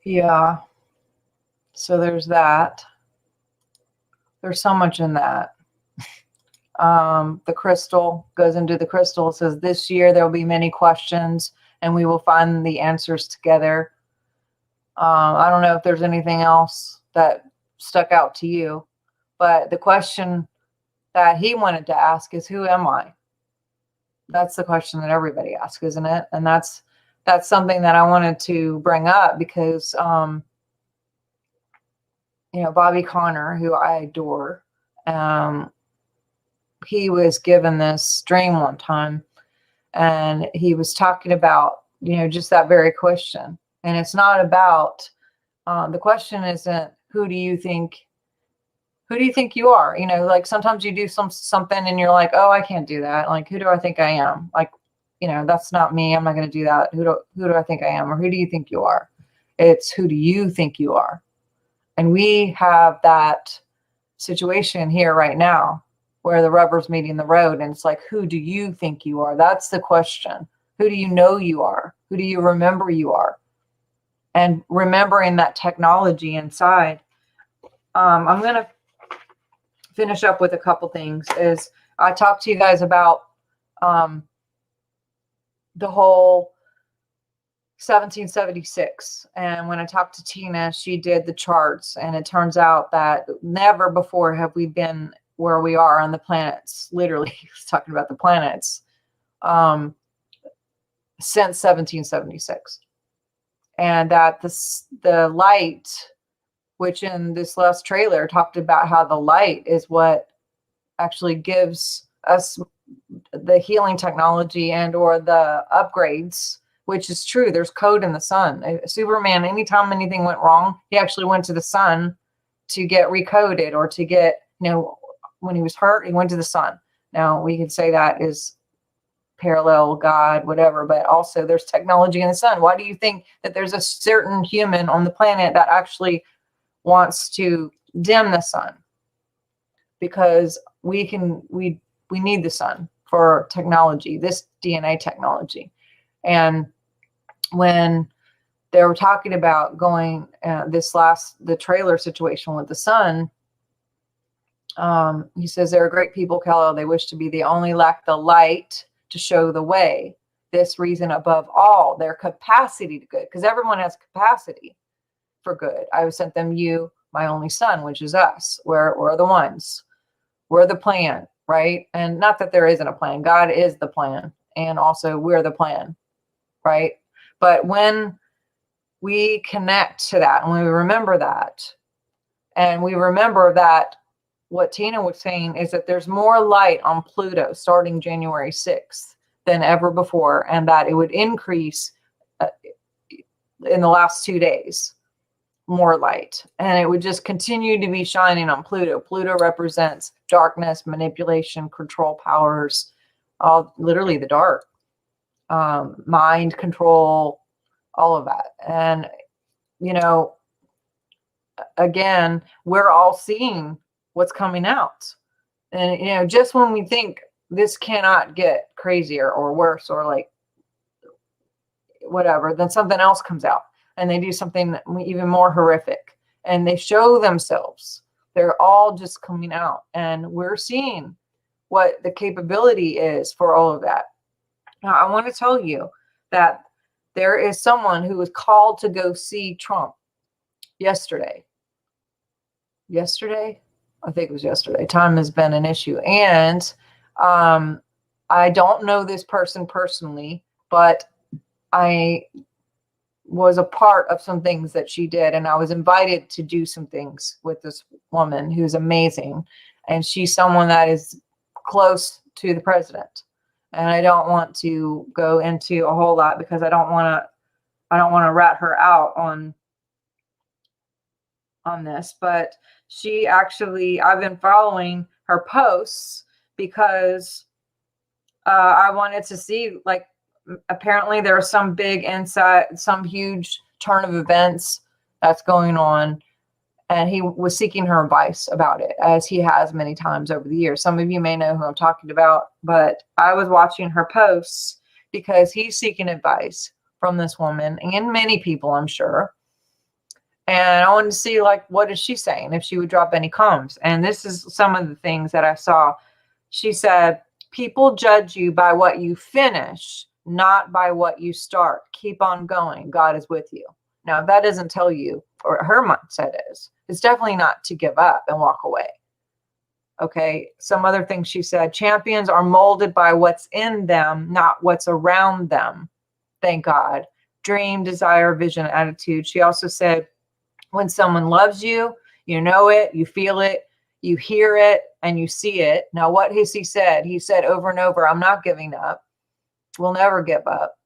Yeah. So there's that. There's so much in that. The crystal goes into the crystal. It says this year there will be many questions and we will find the answers together. I don't know if there's anything else that stuck out to you, but the question that he wanted to ask is, who am I? That's the question that everybody asks, isn't it? And that's something that I wanted to bring up because, Bobby Connor, who I adore, he was given this dream one time and he was talking about, just that very question. And it's not about, the question isn't who do you think you are? You know, like sometimes you do something and you're like, oh, I can't do that. Like, who do I think I am? Like, you know, that's not me. I'm not going to do that. Who do I think I am? Or who do you think you are? It's who do you think you are? And we have that situation here right now where the rubber's meeting the road. And it's like, who do you think you are? That's the question. Who do you know you are? Who do you remember you are? And remembering that technology inside. I'm going to finish up with a couple things. Is I talked to you guys about the whole 1776. And when I talked to Tina, she did the charts. And it turns out that never before have we been where we are on the planets. Literally, talking about the planets since 1776. And that the light, which in this last trailer talked about how the light is what actually gives us the healing technology and or the upgrades, which is true. There's code in the sun. Superman, anytime anything went wrong, he actually went to the sun to get recoded, or to get, you know, when he was hurt, he went to the sun. Now we could say that is parallel God, whatever, but also there's technology in the sun. Why do you think that there's a certain human on the planet that actually wants to dim the sun? Because we need the sun for technology, this DNA technology. And when they were talking about going the trailer situation with the sun, he says, there are great people, Kello. They wish to be the only, lack the light to show the way. This reason above all, their capacity to good, because everyone has capacity for good. I have sent them you, my only son, which is us. We're the ones. We're the plan, right? And not that there isn't a plan. God is the plan. And also we're the plan, right? But when we connect to that and we remember that, and we remember that what Tina was saying is that there's more light on Pluto starting January 6th than ever before, and that it would increase in the last 2 days, more light, and it would just continue to be shining on Pluto. Pluto represents darkness, manipulation, control powers, all literally the dark, mind control, all of that. And, you know, again, we're all seeing what's coming out. And, you know, just when we think this cannot get crazier or worse or like whatever, then something else comes out and they do something even more horrific and they show themselves. They're all just coming out, and we're seeing what the capability is for all of that. Now, I want to tell you that there is someone who was called to go see Trump yesterday. I think it was yesterday. Time has been an issue. And I don't know this person personally, but I was a part of some things that she did. And I was invited to do some things with this woman who's amazing. And she's someone that is close to the president. And I don't want to go into a whole lot because I don't want to rat her out on this, but she actually, I've been following her posts because I wanted to see, like, apparently there's some big insight, some huge turn of events that's going on, and he was seeking her advice about it, as he has many times over the years. Some of you may know who I'm talking about, but I was watching her posts because he's seeking advice from this woman and many people, I'm sure. And I wanted to see, like, what is she saying, if she would drop any comments. And this is some of the things that I saw. She said, people judge you by what you finish, not by what you start. Keep on going. God is with you. Now, that doesn't tell you, or her mindset is, it's definitely not to give up and walk away. Okay. Some other things she said, champions are molded by what's in them, not what's around them. Thank God. Dream, desire, vision, attitude. She also said, when someone loves you, you know it, you feel it, you hear it, and you see it. Now, what has he said? He said over and over, I'm not giving up. We'll never give up.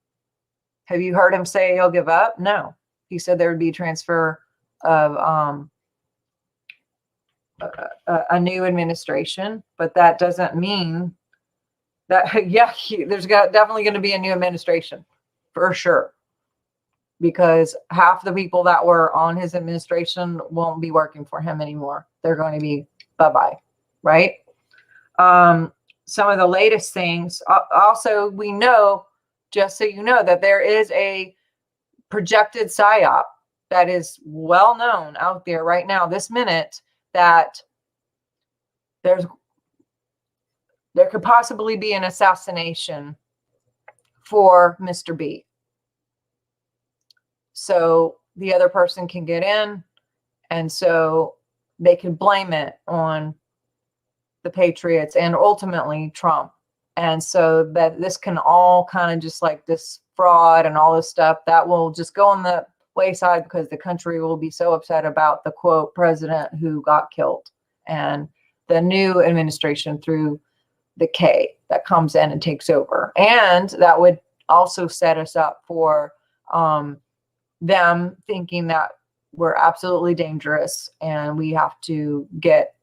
Have you heard him say he'll give up? No. He said there would be transfer of a new administration, but that doesn't mean that, yeah, definitely going to be a new administration for sure, because half the people that were on his administration won't be working for him anymore. They're going to be bye-bye, right? Some of the latest things, also, we know, just so you know, that there is a projected psyop that is well known out there right now, this minute, that there could possibly be an assassination for Mr. B. So the other person can get in, and so they can blame it on the Patriots and ultimately Trump. And so that this can all kind of just like this fraud and all this stuff that will just go on the wayside, because the country will be so upset about the quote president who got killed, and the new administration through the K that comes in and takes over. And that would also set us up for them thinking that we're absolutely dangerous and we have to get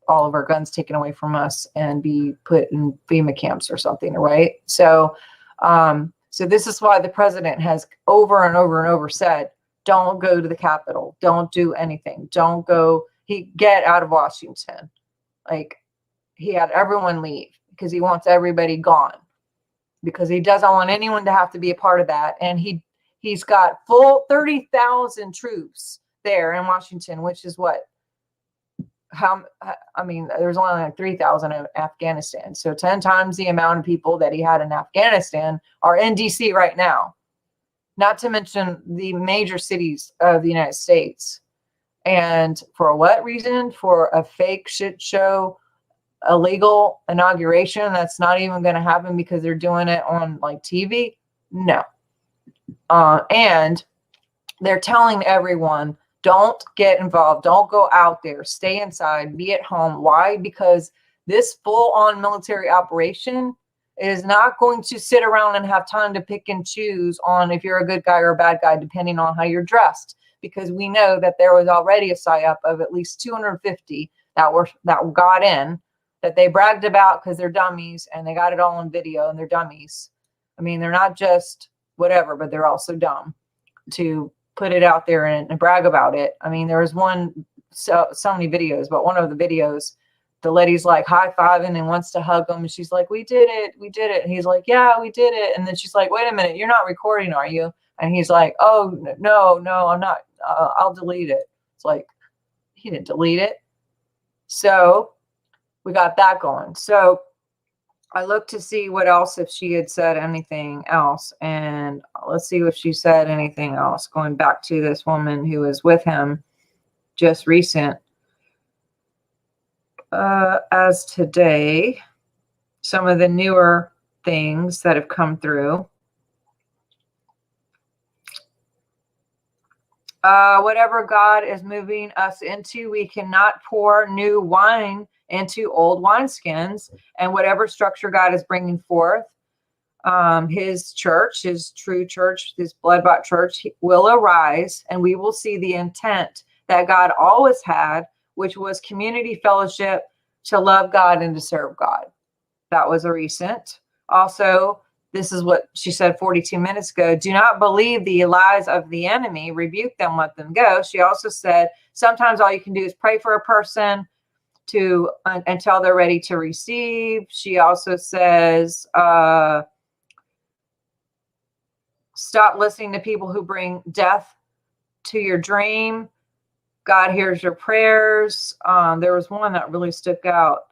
all of our guns taken away from us and be put in FEMA camps or something, right? So, so this is why the president has over and over and over said, don't go to the Capitol, don't do anything, don't go, get out of Washington. Like, he had everyone leave because he wants everybody gone, because he doesn't want anyone to have to be a part of that. And he's got full 30,000 troops there in Washington, which is what, I mean, there's only like 3,000 in Afghanistan. So 10 times the amount of people that he had in Afghanistan are in DC right now, not to mention the major cities of the United States. And for what reason? For a fake shit show, illegal inauguration that's not even going to happen because they're doing it on like TV? No. And they're telling everyone, don't get involved, don't go out there, stay inside, be at home. Why? Because this full-on military operation is not going to sit around and have time to pick and choose on if you're a good guy or a bad guy, depending on how you're dressed. Because we know that there was already a psyop of at least 250 that got in, that they bragged about because they're dummies, and they got it all on video, and they're dummies. I mean, they're not just whatever, but they're also dumb to put it out there and brag about it. I mean, there was so many videos, but one of the videos, the lady's like high-fiving and wants to hug him, and she's like, we did it, and he's like, yeah, we did it. And then she's like, wait a minute, you're not recording, are you? And he's like, oh, no, I'm not, I'll delete it. It's like, he didn't delete it. So we got that going. So I looked to see what else, if she had said anything else. And let's see if she said anything else, going back to this woman who was with him just recent. As today, some of the newer things that have come through. Whatever God is moving us into, we cannot pour new wine into old wineskins. And whatever structure God is bringing forth, his church, his true church, his blood-bought church will arise, and we will see the intent that God always had, which was community fellowship, to love God and to serve God. That was a recent. Also, this is what she said 42 minutes ago. Do not believe the lies of the enemy. Rebuke them, let them go. She also said, sometimes all you can do is pray for a person until they're ready to receive. She also says, stop listening to people who bring death to your dream. God hears your prayers. There was one that really stuck out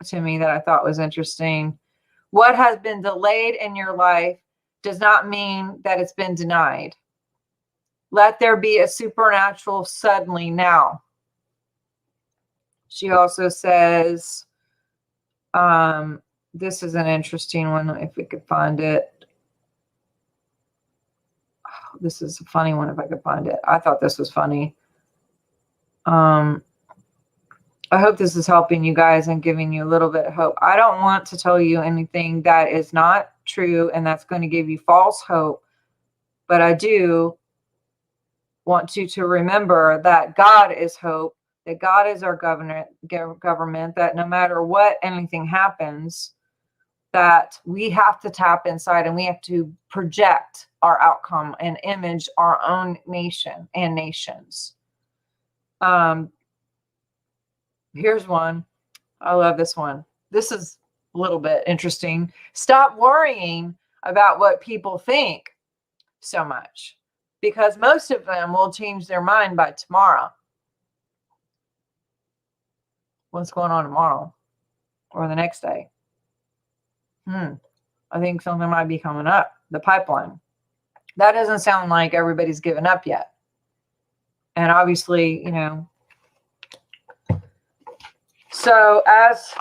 to me that I thought was interesting. What has been delayed in your life does not mean that it's been denied. Let there be a supernatural suddenly now. She also says, this is an interesting one, if we could find it. Oh, this is a funny one, if I could find it. I thought this was funny. I hope this is helping you guys and giving you a little bit of hope. I don't want to tell you anything that is not true and that's going to give you false hope, but I do want you to remember that God is hope, that God is our government, that no matter what anything happens, that we have to tap inside and we have to project our outcome and image our own nation and nations. Here's one. I love this one. This is a little bit interesting. Stop worrying about what people think so much, because most of them will change their mind by tomorrow. What's going on tomorrow or the next day? I think something might be coming up. The pipeline. That doesn't sound like everybody's given up yet. And obviously, you know, so as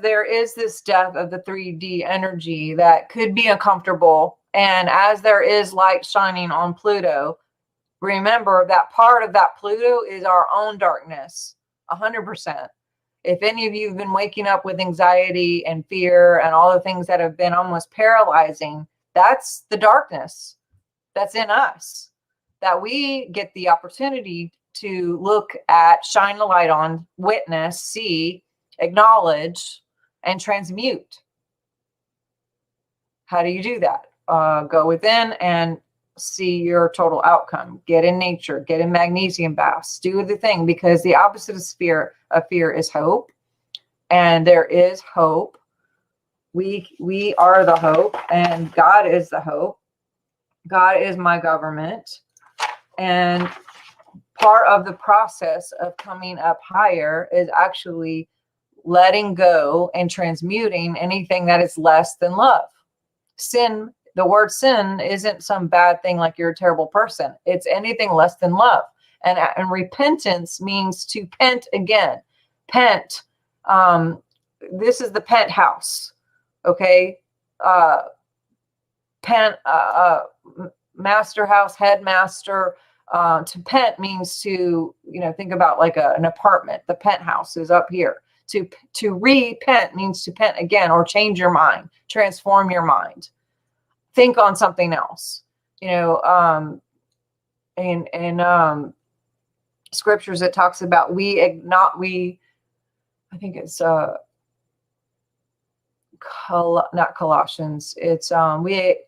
there is this death of the 3D energy that could be uncomfortable, and as there is light shining on Pluto, remember that part of that Pluto is our own darkness, 100%. If any of you have been waking up with anxiety and fear and all the things that have been almost paralyzing, that's the darkness that's in us, that we get the opportunity to look at, shine the light on, witness, see, acknowledge, and transmute. How do you do that? Go within and see your total outcome. Get in nature, get in magnesium baths, do the thing, because the opposite of fear is hope. And there is hope. We are the hope, and God is the hope. God is my government. And part of the process of coming up higher is actually letting go and transmuting anything that is less than love. Sin, the word sin isn't some bad thing like you're a terrible person. It's anything less than love. And repentance means to pent again. Pent. This is the penthouse. Okay. Master house, headmaster. To pent means to, you know, think about like an apartment. The penthouse is up here. To repent means to pent again, or change your mind, transform your mind, think on something else. You know, in scriptures it talks about I think it's not Colossians. It's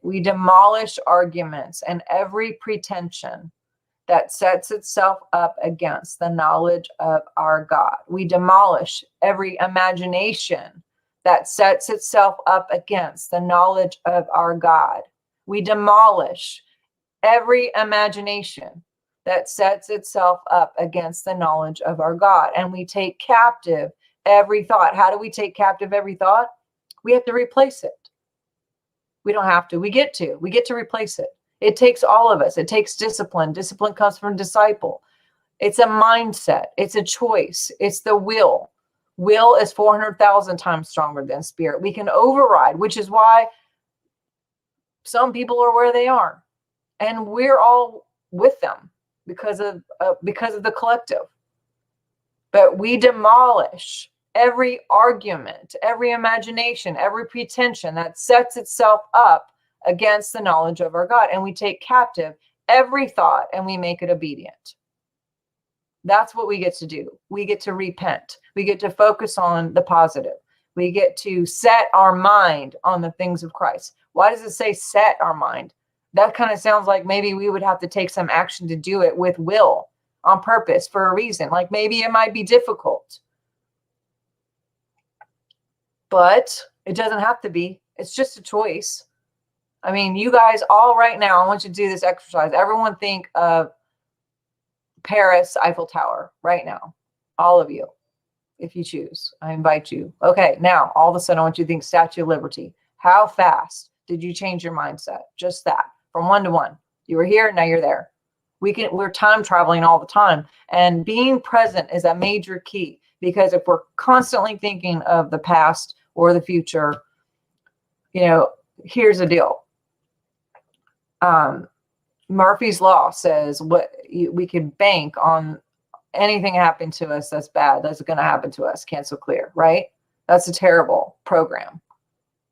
we demolish arguments and every pretension that sets itself up against the knowledge of our God. We demolish every imagination that sets itself up against the knowledge of our God. We demolish every imagination that sets itself up against the knowledge of our God. And we take captive every thought. How do we take captive every thought? We have to replace it. We don't have to. We get to replace it. It takes all of us. It takes discipline. Discipline comes from disciple. It's a mindset. It's a choice. It's the will. Will is 400,000 times stronger than spirit. We can override, which is why some people are where they are. And we're all with them because of the collective. But we demolish every argument, every imagination, every pretension that sets itself up against the knowledge of our God. And we take captive every thought and we make it obedient. That's what we get to do. We get to repent. We get to focus on the positive. We get to set our mind on the things of Christ. Why does it say set our mind? That kind of sounds like maybe we would have to take some action to do it with will, on purpose, for a reason. Like maybe it might be difficult. But it doesn't have to be. It's just a choice. I mean, you guys all right now, I want you to do this exercise. Everyone think of Paris Eiffel Tower right now. All of you, if you choose. I invite you. Okay, now all of a sudden I want you to think Statue of Liberty. How fast did you change your mindset? Just that, from 1 to 1. You were here, now you're there. We're time traveling all the time. And being present is a major key, because if we're constantly thinking of the past or the future, you know, here's the deal. Murphy's Law says we can bank on anything happening to us that's bad, that's going to happen to us, cancel clear, right? That's a terrible program.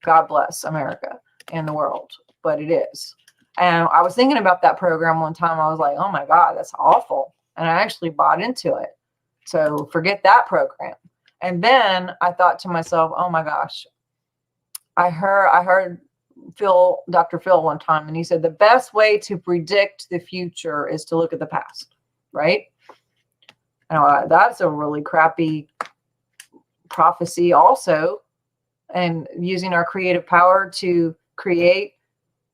God bless America and the world, but it is. And I was thinking about that program one time. I was like, oh my God, that's awful. And I actually bought into it. So forget that program. And then I thought to myself, oh my gosh, I heard Dr. Phil one time, and he said the best way to predict the future is to look at the past, right? And that's a really crappy prophecy also. And using our creative power to create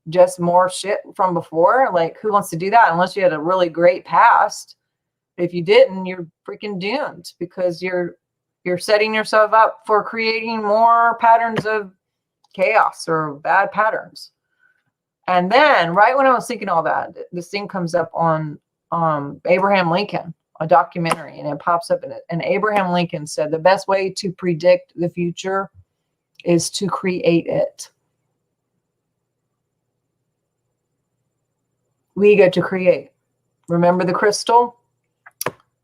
just more shit from before, like who wants to do that unless you had a really great past? If you didn't, you're freaking doomed, because you're setting yourself up for creating more patterns of chaos or bad patterns. And then right when I was thinking all that, this thing comes up on Abraham Lincoln, a documentary, and it pops up in it. And Abraham Lincoln said the best way to predict the future is to create it. We get to create. Remember the crystal?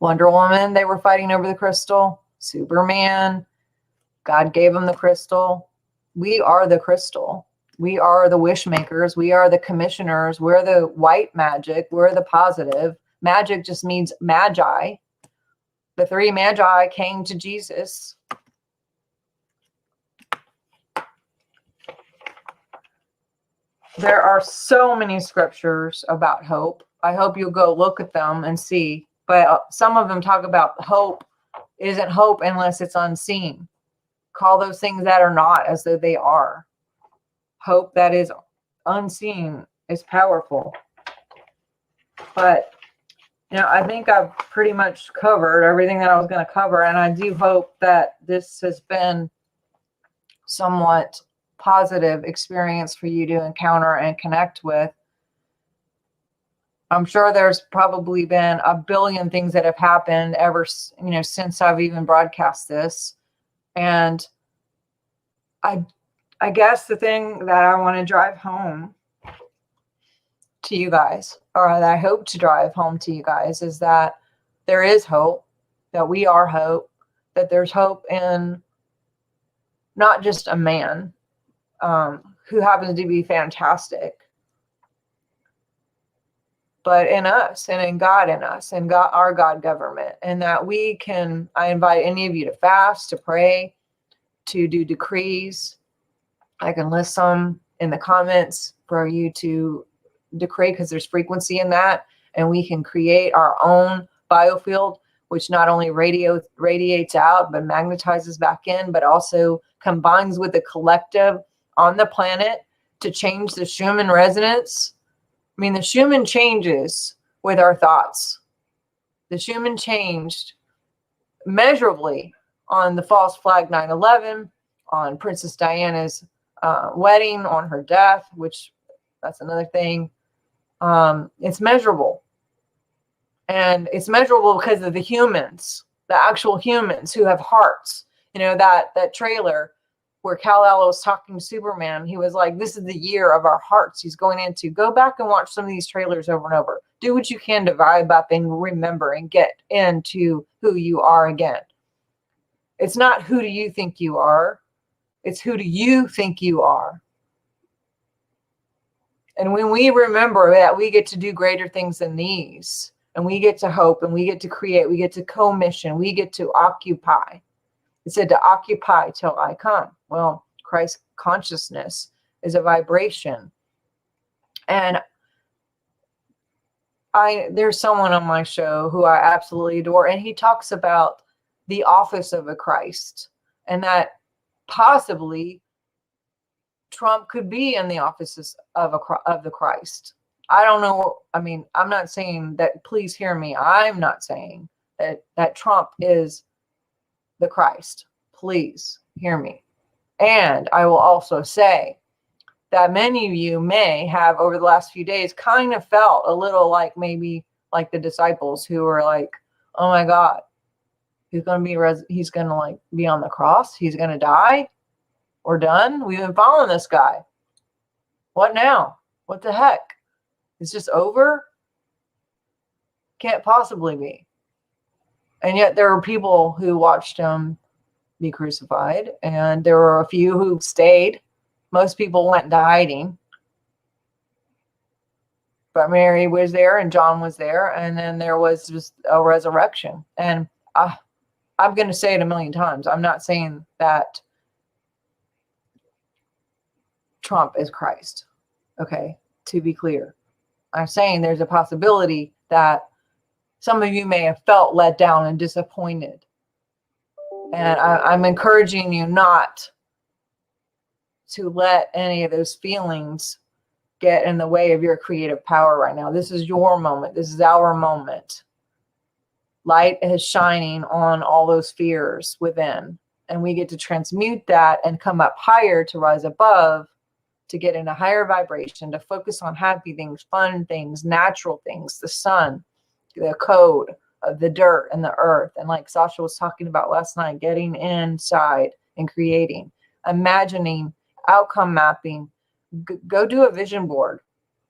Wonder Woman, they were fighting over the crystal. Superman, God gave them the crystal. We are the crystal. We are the wish makers. We are the commissioners. We're the white magic. We're the positive. Magic just means magi. The three magi came to Jesus. There are so many scriptures about hope. I hope you'll go look at them and see. But some of them talk about hope isn't hope unless it's unseen. Call those things that are not as though they are. Hope that is unseen is powerful. But, I think I've pretty much covered everything that I was going to cover. And I do hope that this has been somewhat positive experience for you to encounter and connect with. I'm sure there's probably been a billion things that have happened ever, since I've even broadcast this. And I guess the thing that I want to drive home to you guys, or that I hope to drive home to you guys, is that there is hope, that we are hope, that there's hope in not just a man who happens to be fantastic, but in us and in God in us and God, our God government. And that we can, I invite any of you to fast, to pray, to do decrees. I can list some in the comments for you to decree, because there's frequency in that. And we can create our own biofield, which not only radiates out, but magnetizes back in, but also combines with the collective on the planet to change the Schumann resonance. I mean, the Schumann changes with our thoughts. The Schumann changed measurably on the false flag 9/11, on Princess Diana's wedding, on her death, which that's another thing. It's measurable. And it's measurable because of the humans, the actual humans who have hearts. That trailer where Kal-El was talking to Superman, he was like, this is the year of our hearts he's going into. Go back and watch some of these trailers over and over. Do what you can to vibe up and remember and get into who you are again. It's not who do you think you are. It's who do you think you are. And when we remember that, we get to do greater things than these. And we get to hope, and we get to create, we get to commission, we get to occupy. It said to occupy till I come. Well, Christ consciousness is a vibration. And there's someone on my show who I absolutely adore, and he talks about the office of a Christ, and that possibly Trump could be in the offices of the Christ. I don't know. I mean, I'm not saying that, please hear me. I'm not saying that Trump is the Christ. Please hear me. And I will also say that many of you may have, over the last few days, kind of felt a little like maybe like the disciples who were like, oh my God, he's going to be on the cross. He's going to die. We're done. We've been following this guy. What now? What the heck? It's just over? Can't possibly be. And yet there were people who watched him be crucified, and there were a few who stayed. Most people went into hiding. But Mary was there and John was there, and then there was just a resurrection. And I'm going to say it a million times. I'm not saying that Trump is Christ. Okay, to be clear. I'm saying there's a possibility that some of you may have felt let down and disappointed. And I'm encouraging you not to let any of those feelings get in the way of your creative power right now. This is your moment. This is our moment. Light is shining on all those fears within. And we get to transmute that and come up higher to rise above, to get in a higher vibration, to focus on happy things, fun things, natural things, the sun, the code of the dirt and the earth. And like Sasha was talking about last night, getting inside and creating, imagining, outcome mapping. Go do a vision board.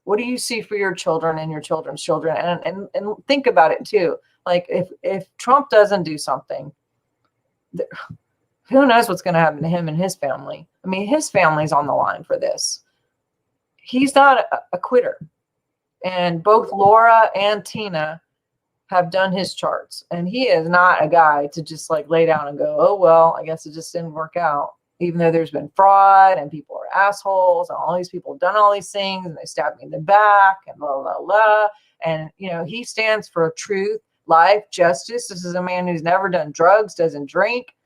What do you see for your children and your children's children? And think about it too. Like if Trump doesn't do something, who knows what's going to happen to him and his family? I mean, his family's on the line for this. He's not a quitter. And both Laura and Tina have done his charts. And he is not a guy to just like lay down and go, oh, well, I guess it just didn't work out. Even though there's been fraud and people are assholes and all these people have done all these things and they stabbed me in the back and blah, blah, blah. And, you know, he stands for truth, life, justice. This is a man who's never done drugs, doesn't drink,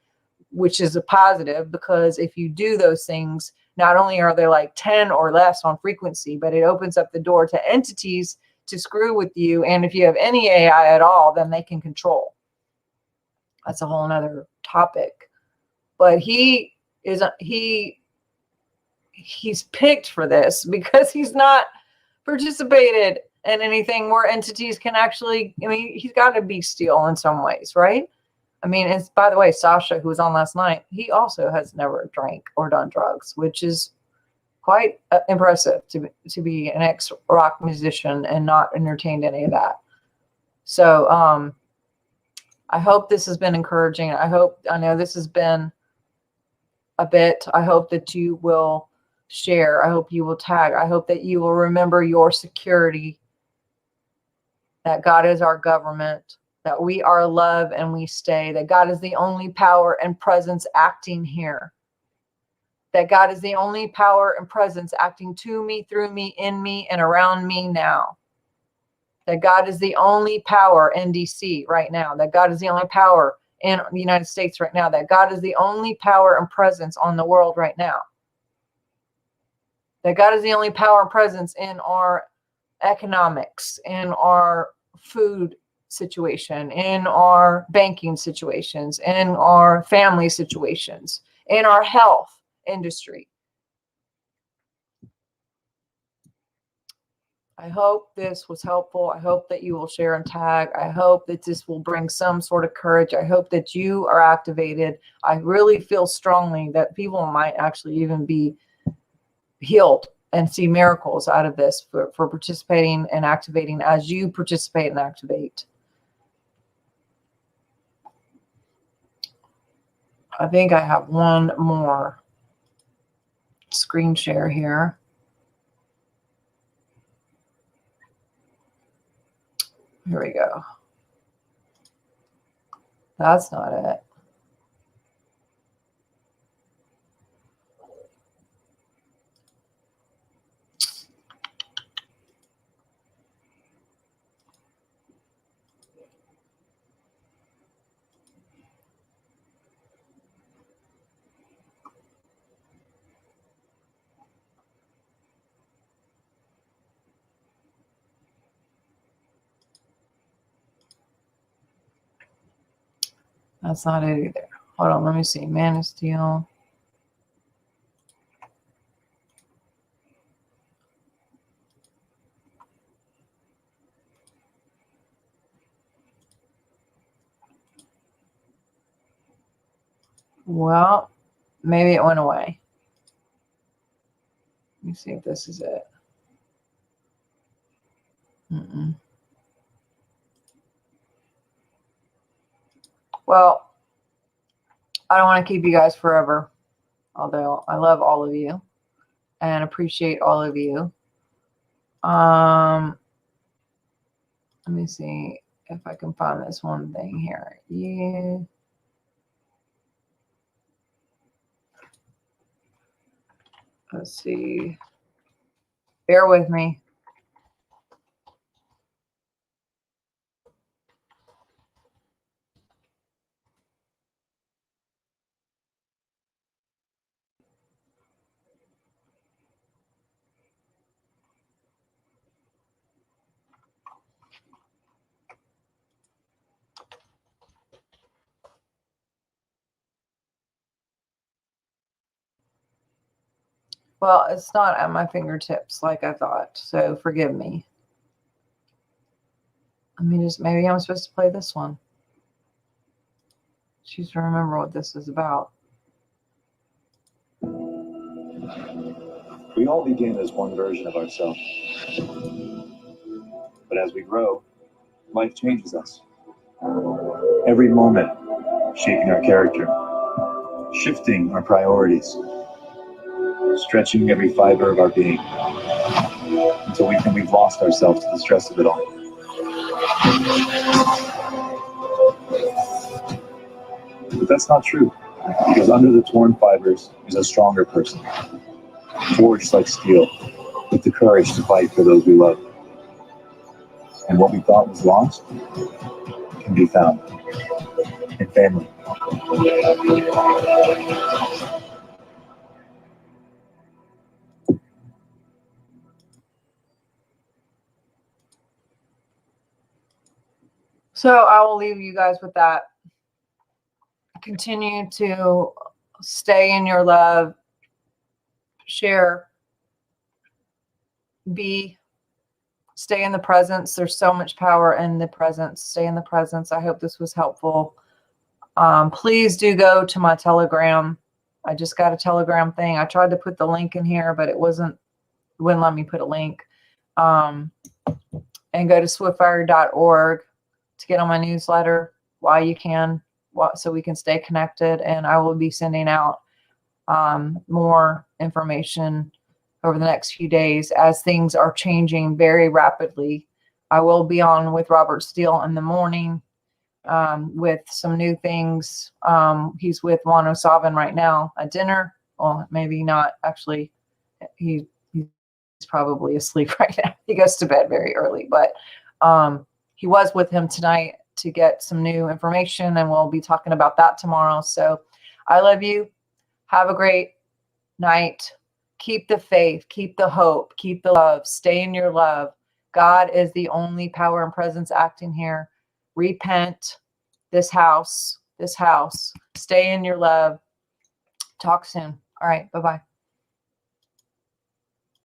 which is a positive, because if you do those things, not only are they like 10 or less on frequency, but it opens up the door to entities to screw with you. And if you have any AI at all, then they can control. That's a whole nother topic. But he's picked for this because he's not participated in anything where entities can actually, I mean, he's got to be steel in some ways, right? I mean, it's, by the way, Sasha, who was on last night, he also has never drank or done drugs, which is quite impressive to be an ex-rock musician and not entertained any of that. So I hope this has been encouraging. I know this has been a bit. I hope that you will share. I hope you will tag. I hope that you will remember your security, that God is our government, that we are love and we stay, that God is the only power and presence acting here, that God is the only power and presence acting to me, through me, in me, and around me now, that God is the only power in DC right now, that God is the only power in the United States right now, that God is the only power and presence on the world right now, that God is the only power and presence in our economics, in our food situation, in our banking situations, in our family situations, in our health industry. I hope this was helpful. I hope that you will share and tag. I hope that this will bring some sort of courage. I hope that you are activated. I really feel strongly that people might actually even be healed and see miracles out of this for participating and activating as you participate and activate. I think I have one more screen share here. Here we go. That's not it. That's not it either. Hold on, let me see. Man of Steel. Well, maybe it went away. Let me see if this is it. Well, I don't want to keep you guys forever, although I love all of you and appreciate all of you. Let me see if I can find this one thing here. You. Let's see. Bear with me. Well, it's not at my fingertips like I thought, so forgive me. I mean, just maybe I'm supposed to play this one. Choose to remember what this is about. We all begin as one version of ourselves. But as we grow, life changes us. Every moment shaping our character, shifting our priorities, stretching every fiber of our being until we think we've lost ourselves to the stress of it all. But that's not true, because under the torn fibers is a stronger person, forged like steel, with the courage to fight for those we love. And what we thought was lost can be found in family. So I will leave you guys with that. Continue to stay in your love, share, stay in the presence. There's so much power in the presence. Stay in the presence. I hope this was helpful. Please do go to my Telegram. I just got a Telegram thing. I tried to put the link in here, but it wouldn't let me put a link. And go to swiftfire.org to get on my newsletter while you can, so we can stay connected. And I will be sending out more information over the next few days as things are changing very rapidly. I will be on with Robert Steele in the morning with some new things. He's with Juan O'Savin right now at dinner. Well, maybe not actually. He's probably asleep right now. He goes to bed very early, but he was with him tonight to get some new information, and we'll be talking about that tomorrow. So I love you. Have a great night. Keep the faith, keep the hope, keep the love, stay in your love. God is the only power and presence acting here. Repent. This house, stay in your love. Talk soon. All right. Bye-bye.